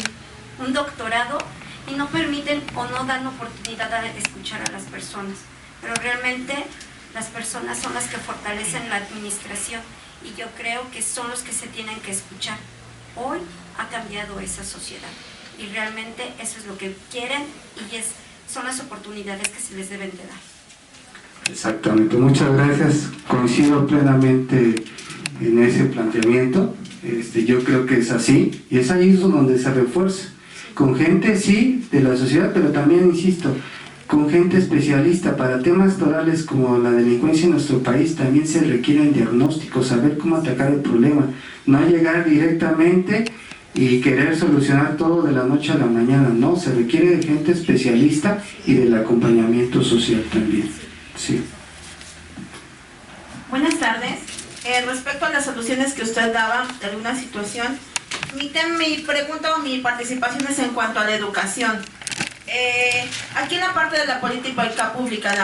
un doctorado y no permiten o no dan oportunidad de escuchar a las personas. Pero realmente las personas son las que fortalecen la administración y yo creo que son los que se tienen que escuchar. Hoy ha cambiado esa sociedad y realmente eso es lo que quieren y son las oportunidades que se les deben de dar. Exactamente, muchas gracias. Coincido plenamente en ese planteamiento. Yo creo que es así, y es ahí donde se refuerza. Con gente, sí, de la sociedad, pero también, insisto, con gente especialista para temas torales como la delincuencia en nuestro país. También se requieren diagnósticos, saber cómo atacar el problema, no llegar directamente y querer solucionar todo de la noche a la mañana. No, se requiere de gente especialista y del acompañamiento social también. Sí. Buenas tardes. Respecto a las soluciones que usted daba de alguna situación, mi pregunta o mi participación es en cuanto a la educación. Aquí en la parte de la política pública,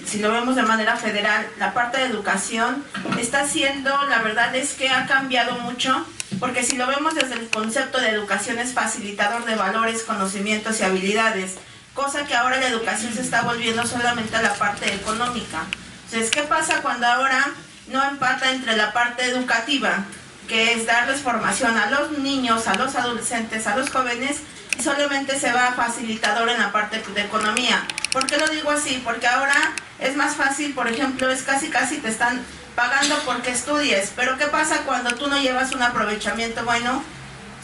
si lo vemos de manera federal, la parte de educación está siendo, la verdad es que ha cambiado mucho, porque si lo vemos desde el concepto de educación es facilitador de valores, conocimientos y habilidades, cosa que ahora la educación se está volviendo solamente a la parte económica. Entonces, ¿qué pasa cuando ahora no empata entre la parte educativa, que es darles formación a los niños, a los adolescentes, a los jóvenes, y solamente se va facilitador en la parte de economía? ¿Por qué lo digo así? Porque ahora es más fácil, por ejemplo, es casi te están pagando porque estudies, pero ¿qué pasa cuando tú no llevas un aprovechamiento bueno?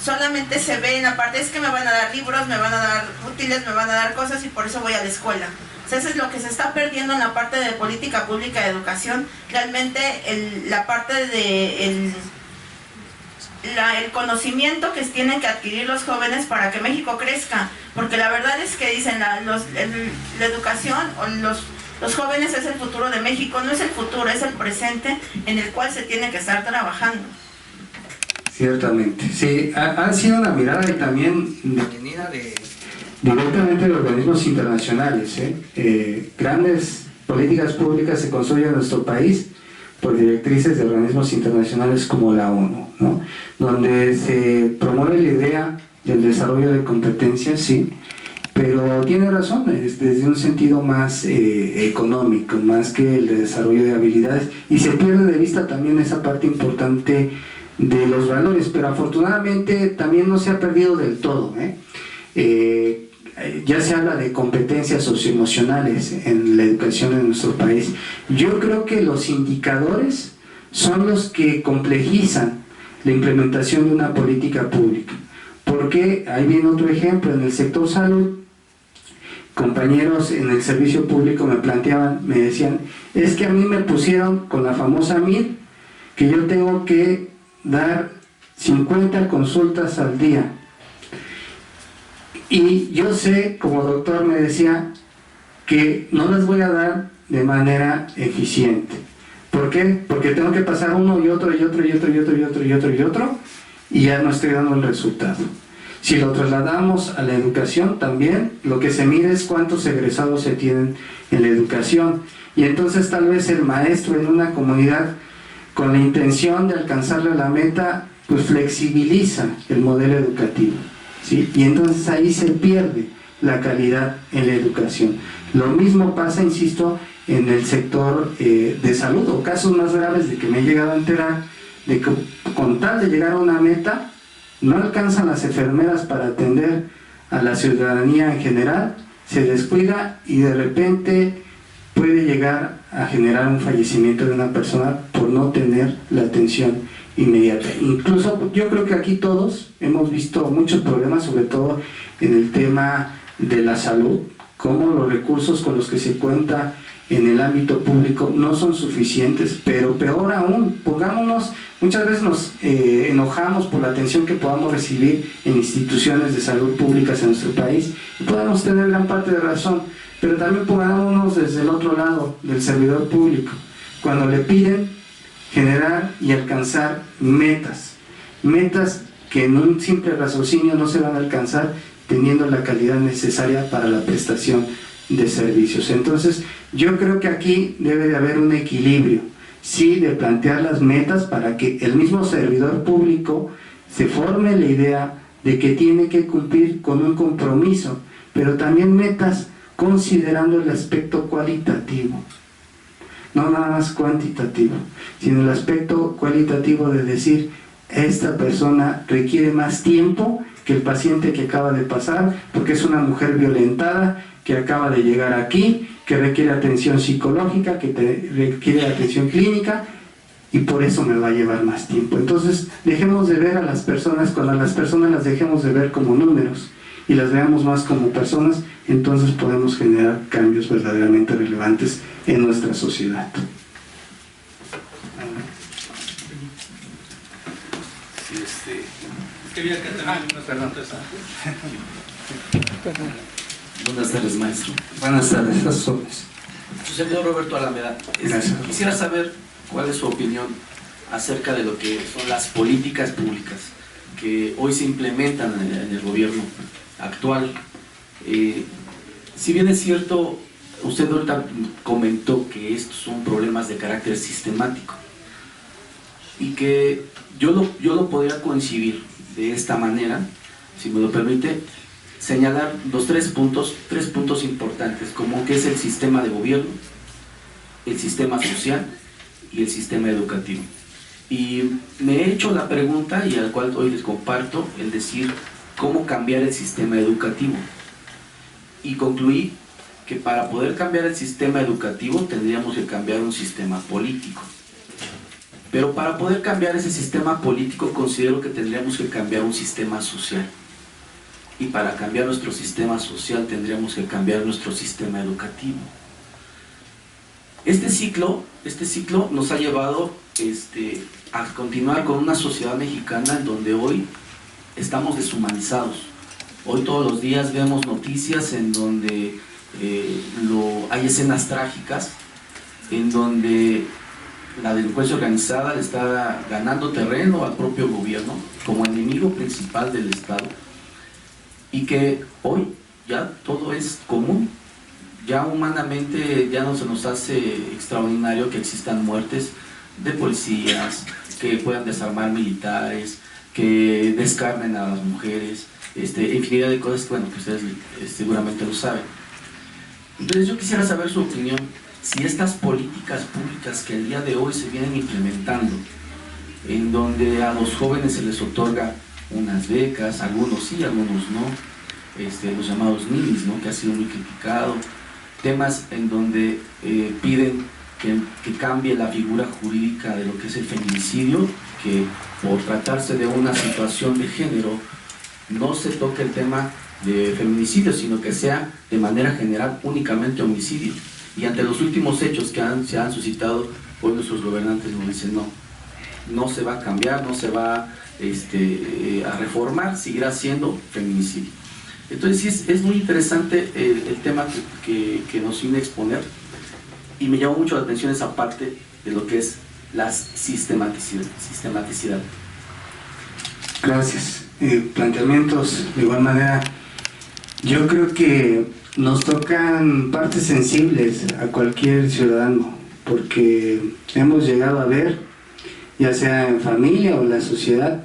Solamente se ve en la parte, es que me van a dar libros, me van a dar útiles, me van a dar cosas y por eso voy a la escuela. O sea, eso es lo que se está perdiendo en la parte de política pública de educación. Realmente la parte de el conocimiento que tienen que adquirir los jóvenes para que México crezca, porque la verdad es que dicen la educación o los jóvenes es el futuro de México. No es el futuro, es el presente en el cual se tiene que estar trabajando. Ciertamente, sí, ha sido una mirada y también venida directamente de organismos internacionales. Grandes políticas públicas se construyen en nuestro país por directrices de organismos internacionales como la ONU, ¿no? Donde se promueve la idea del desarrollo de competencias, sí, pero tiene razón, desde un sentido más económico, más que el de desarrollo de habilidades, y se pierde de vista también esa parte importante de los valores, pero afortunadamente también no se ha perdido del todo. Ya se habla de competencias socioemocionales en la educación en nuestro país. Yo creo que los indicadores son los que complejizan la implementación de una política pública, porque ahí viene otro ejemplo. En el sector salud, compañeros en el servicio público me decían, es que a mí me pusieron con la famosa MIR que yo tengo que dar 50 consultas al día, y yo sé, como doctor me decía, que no las voy a dar de manera eficiente. ¿Por qué? Porque tengo que pasar uno y otro y otro y otro y otro y otro y otro y otro, y ya no estoy dando el resultado. Si lo trasladamos a la educación también, lo que se mide es cuántos egresados se tienen en la educación, y entonces tal vez el maestro en una comunidad, con la intención de alcanzarle la meta, pues flexibiliza el modelo educativo, ¿sí? Y entonces ahí se pierde la calidad en la educación. Lo mismo pasa, insisto, en el sector de salud, o casos más graves de que me he llegado a enterar de que con tal de llegar a una meta no alcanzan las enfermeras para atender a la ciudadanía en general, se descuida y de repente puede llegar a generar un fallecimiento de una persona por no tener la atención inmediata. Incluso yo creo que aquí todos hemos visto muchos problemas, sobre todo en el tema de la salud, cómo los recursos con los que se cuenta en el ámbito público no son suficientes, pero peor aún, muchas veces nos enojamos por la atención que podamos recibir en instituciones de salud públicas en nuestro país, y podemos tener gran parte de razón, pero también pongámonos desde el otro lado del servidor público, cuando le piden generar y alcanzar metas que en un simple raciocinio no se van a alcanzar teniendo la calidad necesaria para la prestación de servicios. Entonces yo creo que aquí debe de haber un equilibrio, sí, de plantear las metas para que el mismo servidor público se forme la idea de que tiene que cumplir con un compromiso, pero también metas considerando el aspecto cualitativo, no nada más cuantitativo, sino el aspecto cualitativo de decir, esta persona requiere más tiempo que el paciente que acaba de pasar, porque es una mujer violentada, que acaba de llegar aquí, que requiere atención psicológica, que requiere atención clínica, y por eso me va a llevar más tiempo. Entonces, dejemos de ver a las personas, cuando a las personas las dejemos de ver como números y las veamos más como personas, entonces podemos generar cambios verdaderamente relevantes en nuestra sociedad. Quería que también unas preguntas. Buenas tardes, maestro. Buenas tardes, las órdenes. Su servidor Roberto Alameda. Gracias. Quisiera saber cuál es su opinión acerca de lo que son las políticas públicas que hoy se implementan en el gobierno actual. Si bien es cierto, usted ahorita comentó que estos son problemas de carácter sistemático y que yo lo podría coincidir de esta manera, si me lo permite, señalar los tres puntos importantes, como que es el sistema de gobierno, el sistema social y el sistema educativo. Y me he hecho la pregunta, y al cual hoy les comparto, el decir cómo cambiar el sistema educativo. Y concluí que para poder cambiar el sistema educativo tendríamos que cambiar un sistema político. Pero para poder cambiar ese sistema político considero que tendríamos que cambiar un sistema social. Y para cambiar nuestro sistema social tendríamos que cambiar nuestro sistema educativo. Este ciclo nos ha llevado a continuar con una sociedad mexicana en donde hoy estamos deshumanizados. Hoy todos los días vemos noticias en donde hay escenas trágicas, en donde la delincuencia organizada le está ganando terreno al propio gobierno como enemigo principal del Estado, y que hoy ya todo es común. Ya humanamente ya no se nos hace extraordinario que existan muertes de policías, que puedan desarmar militares, que descarnen a las mujeres, infinidad de cosas, bueno, que ustedes seguramente lo saben. Entonces yo quisiera saber su opinión, si estas políticas públicas que el día de hoy se vienen implementando, en donde a los jóvenes se les otorga unas becas, algunos sí, algunos no, los llamados ninis, ¿no?, que ha sido muy criticado, temas en donde piden que cambie la figura jurídica de lo que es el feminicidio, que por tratarse de una situación de género no se toque el tema de feminicidio, sino que sea de manera general únicamente homicidio. Y ante los últimos hechos que se han suscitado, hoy nuestros gobernantes nos dicen no se va a cambiar, no se va a reformar, seguirá siendo feminicidio. Entonces sí, es muy interesante el tema que nos viene a exponer, y me llamó mucho la atención esa parte de lo que es la sistematicidad. Gracias. Planteamientos de igual manera. Yo creo que nos tocan partes sensibles a cualquier ciudadano, porque hemos llegado a ver, ya sea en familia o en la sociedad,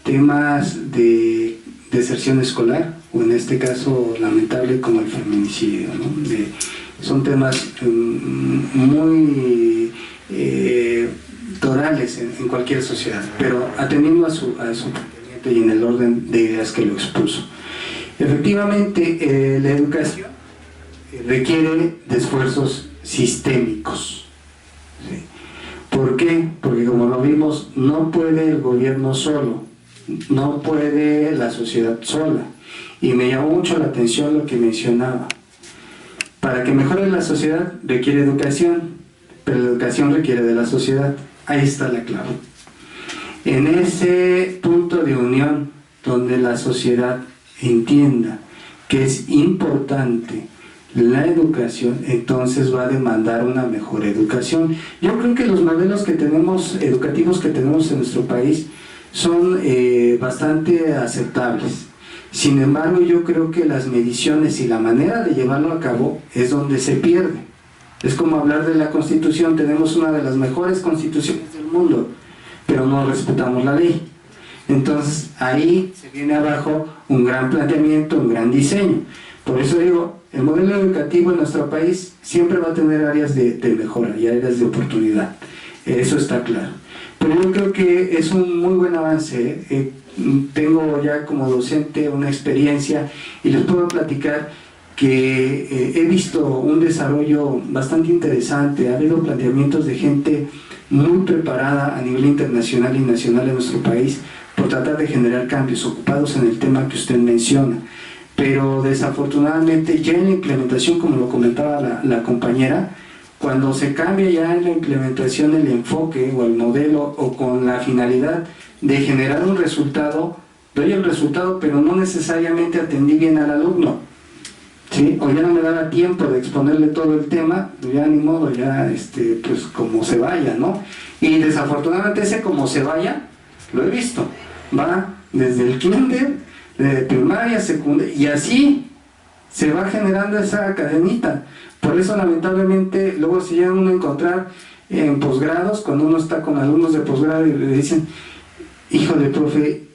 temas de deserción escolar, o en este caso lamentable como el feminicidio, ¿no? Son temas muy torales en cualquier sociedad, pero atendiendo a su planteamiento y en el orden de ideas que lo expuso. Efectivamente, la educación requiere de esfuerzos sistémicos. ¿Sí? ¿Por qué? Porque como lo vimos, no puede el gobierno solo, no puede la sociedad sola. Y me llamó mucho la atención lo que mencionaba. Para que mejore la sociedad requiere educación, pero la educación requiere de la sociedad. Ahí está la clave. En ese punto de unión donde la sociedad entienda que es importante la educación, entonces va a demandar una mejor educación. Yo creo que los modelos que tenemos, educativos que tenemos en nuestro país, son bastante aceptables. Sin embargo, yo creo que las mediciones y la manera de llevarlo a cabo es donde se pierde. Es como hablar de la Constitución. Tenemos una de las mejores constituciones del mundo, pero no respetamos la ley. Entonces ahí se viene abajo un gran planteamiento, un gran diseño. Por eso digo, el modelo educativo en nuestro país siempre va a tener áreas de mejora y áreas de oportunidad. Eso está claro. pero yo creo que es un muy buen avance. Tengo ya como docente una experiencia y les puedo platicar que he visto un desarrollo bastante interesante. Ha habido planteamientos de gente muy preparada a nivel internacional y nacional en nuestro país por tratar de generar cambios, ocupados en el tema que usted menciona. Pero desafortunadamente ya en la implementación, como lo comentaba la compañera, cuando se cambia ya en la implementación el enfoque o el modelo o con la finalidad de generar un resultado, doy el resultado pero no necesariamente atendí bien al alumno, ¿sí? O ya no me daba tiempo de exponerle todo el tema, ya ni modo, ya pues como se vaya, ¿no? Y desafortunadamente ese como se vaya, lo he visto, va desde el kinder, de primaria, secundaria, y así se va generando esa cadenita. Por eso lamentablemente luego se llegan uno a encontrar en posgrados, cuando uno está con alumnos de posgrado y le dicen, híjole, profe,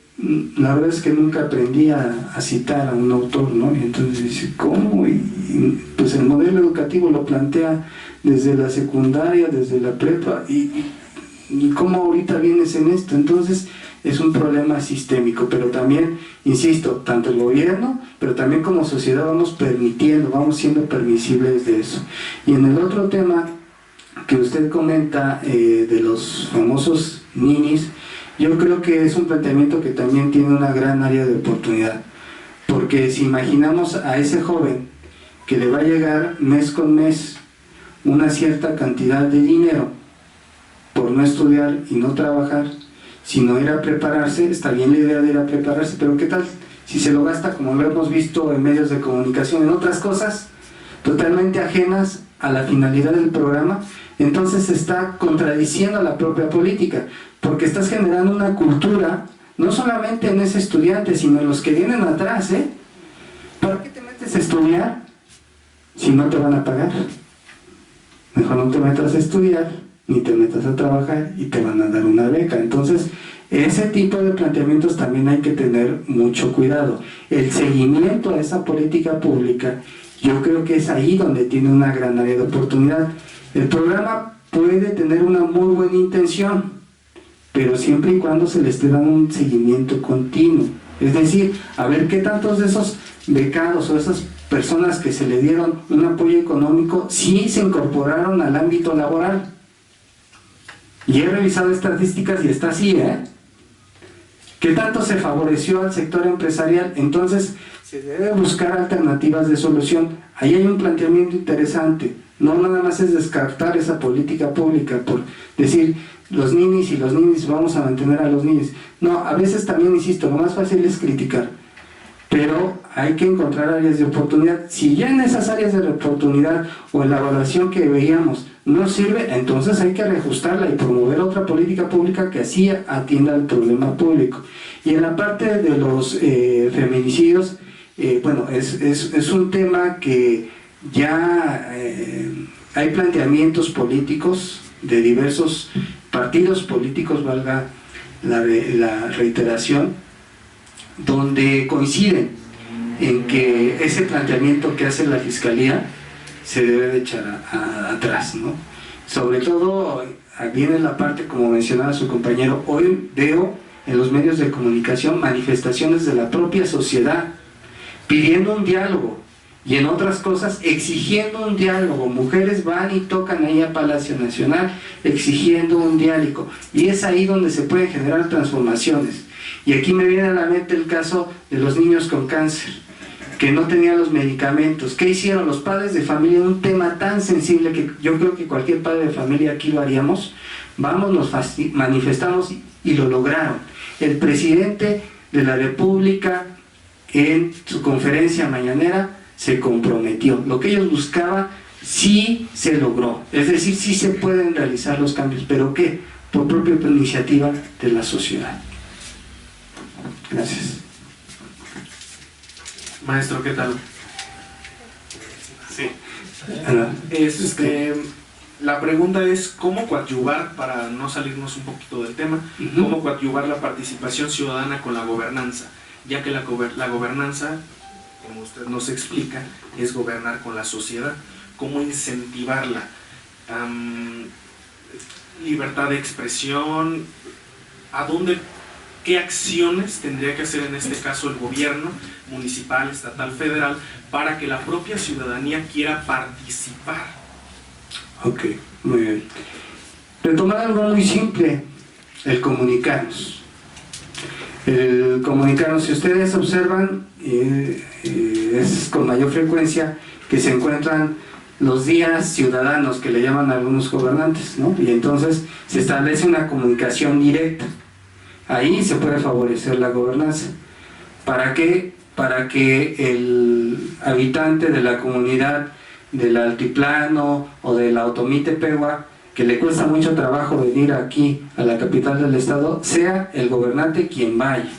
la verdad es que nunca aprendí a citar a un autor, ¿no? Y entonces dice, ¿cómo? Y pues el modelo educativo lo plantea desde la secundaria, desde la prepa, y ¿cómo ahorita vienes en esto? Entonces es un problema sistémico, pero también, insisto, tanto el gobierno, pero también como sociedad vamos permitiendo, vamos siendo permisibles de eso. Y en el otro tema que usted comenta de los famosos ninis, yo creo que es un planteamiento que también tiene una gran área de oportunidad, porque si imaginamos a ese joven que le va a llegar mes con mes una cierta cantidad de dinero por no estudiar y no trabajar, sino ir a prepararse, está bien la idea de ir a prepararse, pero ¿qué tal si se lo gasta, como lo hemos visto en medios de comunicación, en otras cosas totalmente ajenas a la finalidad del programa? Entonces se está contradiciendo la propia política, porque estás generando una cultura, no solamente en ese estudiante, sino en los que vienen atrás, ¿eh? ¿Para qué te metes a estudiar si no te van a pagar? Mejor no te metas a estudiar, ni te metas a trabajar y te van a dar una beca. Entonces, ese tipo de planteamientos también hay que tener mucho cuidado. El seguimiento a esa política pública, yo creo que es ahí donde tiene una gran área de oportunidad. El programa puede tener una muy buena intención, pero siempre y cuando se le esté dando un seguimiento continuo. Es decir, a ver qué tantos de esos becados o esas personas que se le dieron un apoyo económico sí se incorporaron al ámbito laboral. Y he revisado estadísticas y está así, ¿eh? ¿Qué tanto se favoreció al sector empresarial? Entonces, se debe buscar alternativas de solución. Ahí hay un planteamiento interesante. No nada más es descartar esa política pública por decir, los ninis y los ninis, vamos a mantener a los ninis. No, a veces también, insisto, lo más fácil es criticar. Pero hay que encontrar áreas de oportunidad. Si ya en esas áreas de oportunidad o en la evaluación que veíamos no sirve, entonces hay que reajustarla y promover otra política pública que así atienda al problema público. Y en la parte de los feminicidios, bueno, es un tema que ya hay planteamientos políticos de diversos partidos políticos, valga la reiteración, donde coinciden en que ese planteamiento que hace la Fiscalía se debe de echar atrás, ¿no? Sobre todo, viene la parte, como mencionaba su compañero, hoy veo en los medios de comunicación manifestaciones de la propia sociedad pidiendo un diálogo y en otras cosas exigiendo un diálogo. Mujeres van y tocan ahí a Palacio Nacional exigiendo un diálogo, y es ahí donde se pueden generar transformaciones. Y aquí me viene a la mente el caso de los niños con cáncer, que no tenían los medicamentos. ¿Qué hicieron los padres de familia? Un tema tan sensible que yo creo que cualquier padre de familia aquí lo haríamos. Vamos, nos manifestamos y lo lograron. El presidente de la República en su conferencia mañanera se comprometió. Lo que ellos buscaban sí se logró. Es decir, sí se pueden realizar los cambios, pero ¿qué? Por propia iniciativa de la sociedad. Gracias. Maestro, ¿qué tal? Sí. La pregunta es cómo coadyuvar, para no salirnos un poquito del tema, cómo coadyuvar la participación ciudadana con la gobernanza, ya que la gobernanza, como usted nos explica, es gobernar con la sociedad. ¿Cómo incentivarla? libertad de expresión, qué acciones tendría que hacer en este caso el gobierno municipal, estatal, federal, para que la propia ciudadanía quiera participar. Ok, muy bien. Retomar algo muy simple, el comunicarnos. El comunicarnos, si ustedes observan, es con mayor frecuencia que se encuentran los días ciudadanos, que le llaman a algunos gobernantes, ¿no? Y entonces se establece una comunicación directa. Ahí se puede favorecer la gobernanza. ¿Para qué? Para que el habitante de la comunidad del altiplano o del Otomí-Tepehua, que le cuesta mucho trabajo venir aquí a la capital del estado, sea el gobernante quien vaya.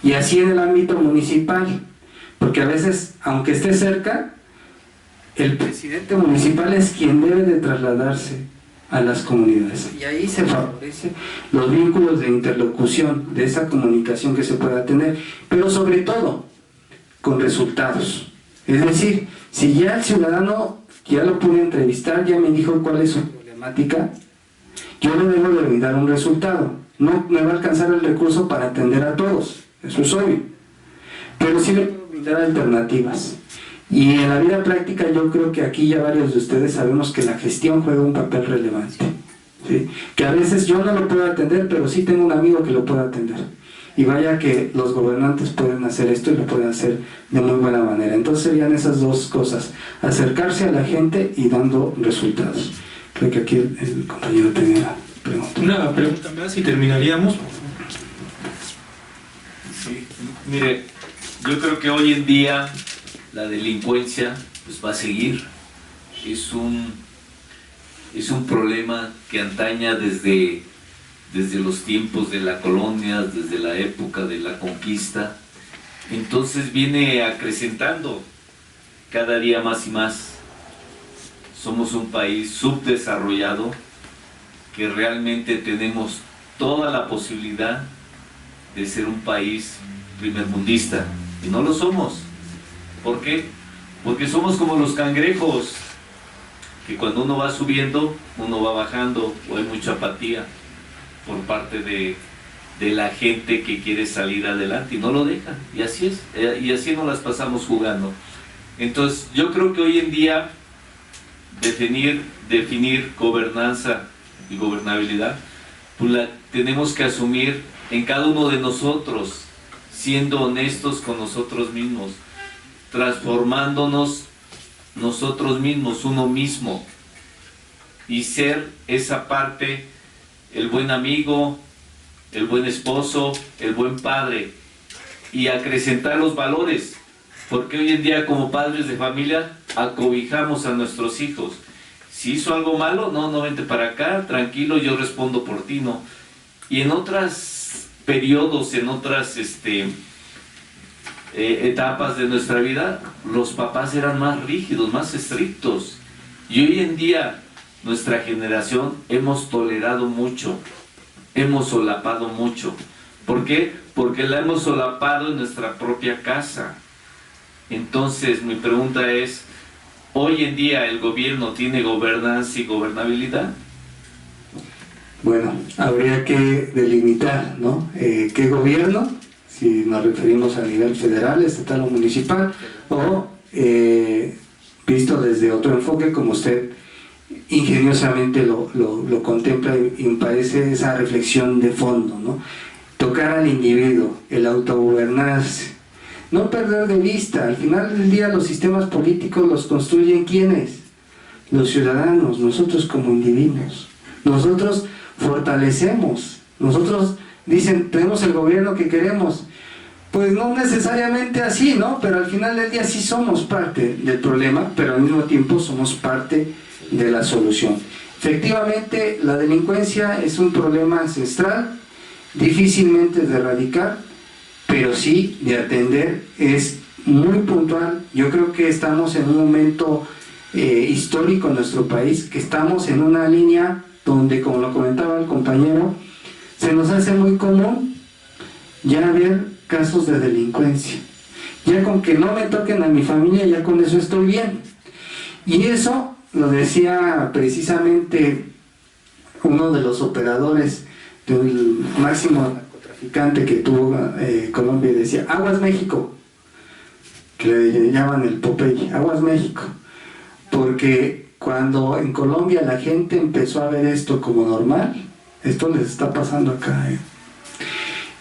Y así en el ámbito municipal, porque a veces, aunque esté cerca, el presidente municipal es quien debe de trasladarse a las comunidades, y ahí se favorece los vínculos de interlocución, de esa comunicación que se pueda tener, pero sobre todo con resultados. Es decir, si ya el ciudadano, ya lo pude entrevistar, ya me dijo cuál es su problemática, yo le debo de brindar un resultado. No me va a alcanzar el recurso para atender a todos, eso es obvio, pero sí le puedo brindar alternativas. Y en la vida práctica yo creo que aquí ya varios de ustedes sabemos que la gestión juega un papel relevante, ¿sí? Que a veces yo no lo puedo atender, pero sí tengo un amigo que lo puede atender. Y vaya que los gobernantes pueden hacer esto y lo pueden hacer de muy buena manera. Entonces serían esas dos cosas, acercarse a la gente y dando resultados. Creo que aquí el compañero tenía pregunta. Una pregunta más y terminaríamos. Sí, mire, yo creo que hoy en día la delincuencia pues va a seguir. Es un problema que antaña desde los tiempos de la colonia, desde la época de la conquista. Entonces viene acrecentando cada día más y más. Somos un país subdesarrollado que realmente tenemos toda la posibilidad de ser un país primermundista, y no lo somos. ¿Por qué? Porque somos como los cangrejos, que cuando uno va subiendo, uno va bajando, o hay mucha apatía por parte de la gente que quiere salir adelante y no lo dejan, y así es, y así nos las pasamos jugando. Entonces yo creo que hoy en día definir gobernanza y gobernabilidad, pues tenemos que asumir en cada uno de nosotros, siendo honestos con nosotros mismos, transformándonos nosotros mismos, uno mismo, y ser esa parte, el buen amigo, el buen esposo, el buen padre, y acrecentar los valores, porque hoy en día como padres de familia acobijamos a nuestros hijos. Si hizo algo malo, no vente para acá, tranquilo, yo respondo por ti, no. Y en otros periodos, en otras etapas de nuestra vida, los papás eran más rígidos, más estrictos, y hoy en día nuestra generación hemos tolerado mucho, hemos solapado mucho. ¿Por qué? Porque la hemos solapado en nuestra propia casa. Entonces mi pregunta es, ¿hoy en día el gobierno tiene gobernanza y gobernabilidad? Bueno, habría que delimitar, ¿no? ¿Qué gobierno? Si nos referimos a nivel federal, estatal o municipal, o visto desde otro enfoque, como usted ingeniosamente lo contempla y me parece esa reflexión de fondo, ¿no? Tocar al individuo, el autogobernarse, no perder de vista. Al final del día los sistemas políticos los construyen ¿quiénes? Los ciudadanos, nosotros como individuos. Nosotros fortalecemos, nosotros dicen, tenemos el gobierno que queremos. Pues no necesariamente así, ¿no? Pero al final del día sí somos parte del problema, pero al mismo tiempo somos parte de la solución. Efectivamente, la delincuencia es un problema ancestral, difícilmente de erradicar, pero sí de atender, es muy puntual. Yo creo que estamos en un momento histórico en nuestro país, que estamos en una línea donde, como lo comentaba el compañero, se nos hace muy común ya ver casos de delincuencia. Ya con que no me toquen a mi familia, ya con eso estoy bien. Y eso lo decía precisamente uno de los operadores del máximo narcotraficante que tuvo Colombia, decía: Aguas México, que le llaman el Popeye, Aguas México, porque cuando en Colombia la gente empezó a ver esto como normal, esto les está pasando acá,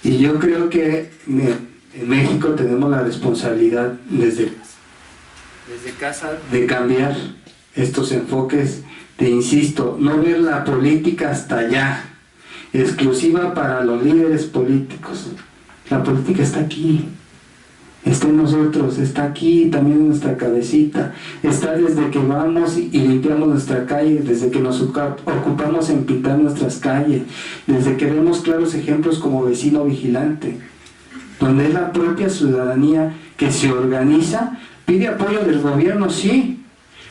y yo creo que en México tenemos la responsabilidad desde casa de cambiar estos enfoques, de, insisto, no ver la política hasta allá, exclusiva para los líderes políticos. La política está aquí, está en nosotros, está aquí también en nuestra cabecita, está desde que vamos y limpiamos nuestra calle, desde que nos ocupamos en pintar nuestras calles, desde que vemos claros ejemplos como Vecino Vigilante, donde es la propia ciudadanía que se organiza, pide apoyo del gobierno, sí,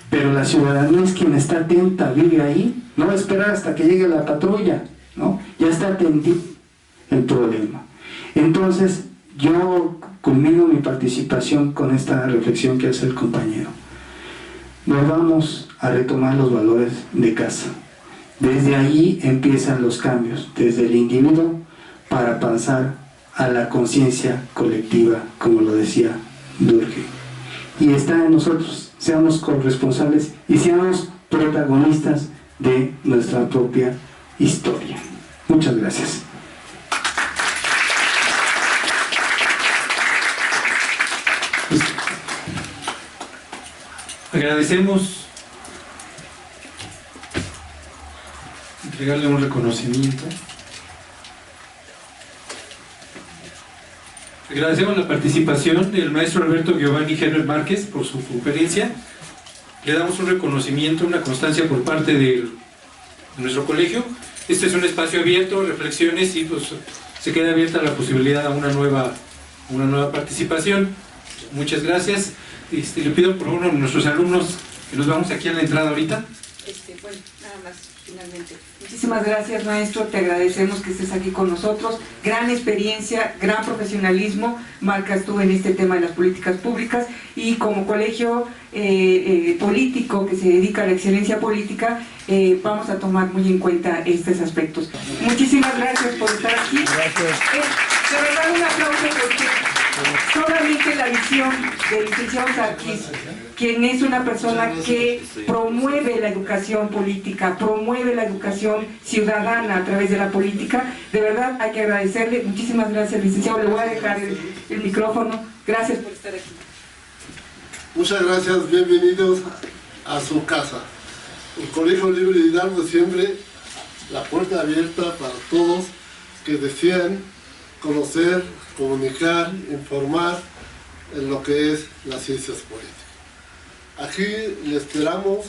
pero la ciudadanía es quien está atenta, vive ahí, no espera hasta que llegue la patrulla, ¿no? Ya está atendido el problema. Entonces, yo culmino mi participación con esta reflexión que hace el compañero. Volvamos a retomar los valores de casa. Desde ahí empiezan los cambios, desde el individuo para pasar a la conciencia colectiva, como lo decía Durkheim. Y está en nosotros, seamos corresponsables y seamos protagonistas de nuestra propia historia. Muchas gracias. Agradecemos entregarle un reconocimiento. Agradecemos la participación del maestro Alberto Giovanni Herbert Márquez por su conferencia. Le damos un reconocimiento, una constancia por parte de nuestro colegio. Este es un espacio abierto, reflexiones, y pues se queda abierta la posibilidad a una nueva participación. Muchas gracias. Le pido por uno de nuestros alumnos que nos vamos aquí a la entrada ahorita. Bueno, nada más, finalmente. Muchísimas gracias, maestro, te agradecemos que estés aquí con nosotros. Gran experiencia, gran profesionalismo marcas tú en este tema de las políticas públicas, y como colegio político que se dedica a la excelencia política, vamos a tomar muy en cuenta estos aspectos. Muchísimas gracias por estar aquí. Gracias. De verdad, un aplauso, porque solamente la visión del licenciado Sarkis, quien es una persona que promueve la educación política, promueve la educación ciudadana a través de la política, de verdad hay que agradecerle. Muchísimas gracias, licenciado. Le voy a dejar el micrófono. Gracias por estar aquí. Muchas gracias, bienvenidos a su casa. El Colegio Libre de Hidalgo siempre la puerta abierta para todos que desean conocer, comunicar, informar en lo que es las ciencias políticas. Aquí le esperamos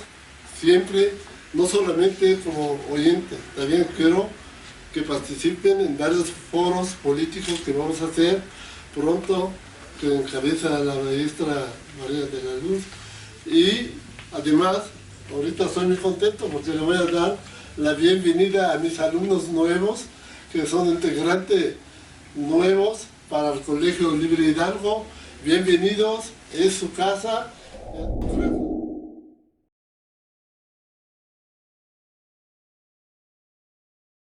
siempre, no solamente como oyentes, también quiero que participen en varios foros políticos que vamos a hacer pronto, que encabeza la maestra María de la Luz. Y además, ahorita estoy muy contento porque le voy a dar la bienvenida a mis alumnos nuevos, que son integrantes nuevos para el Colegio Libre Hidalgo. Bienvenidos, es su casa.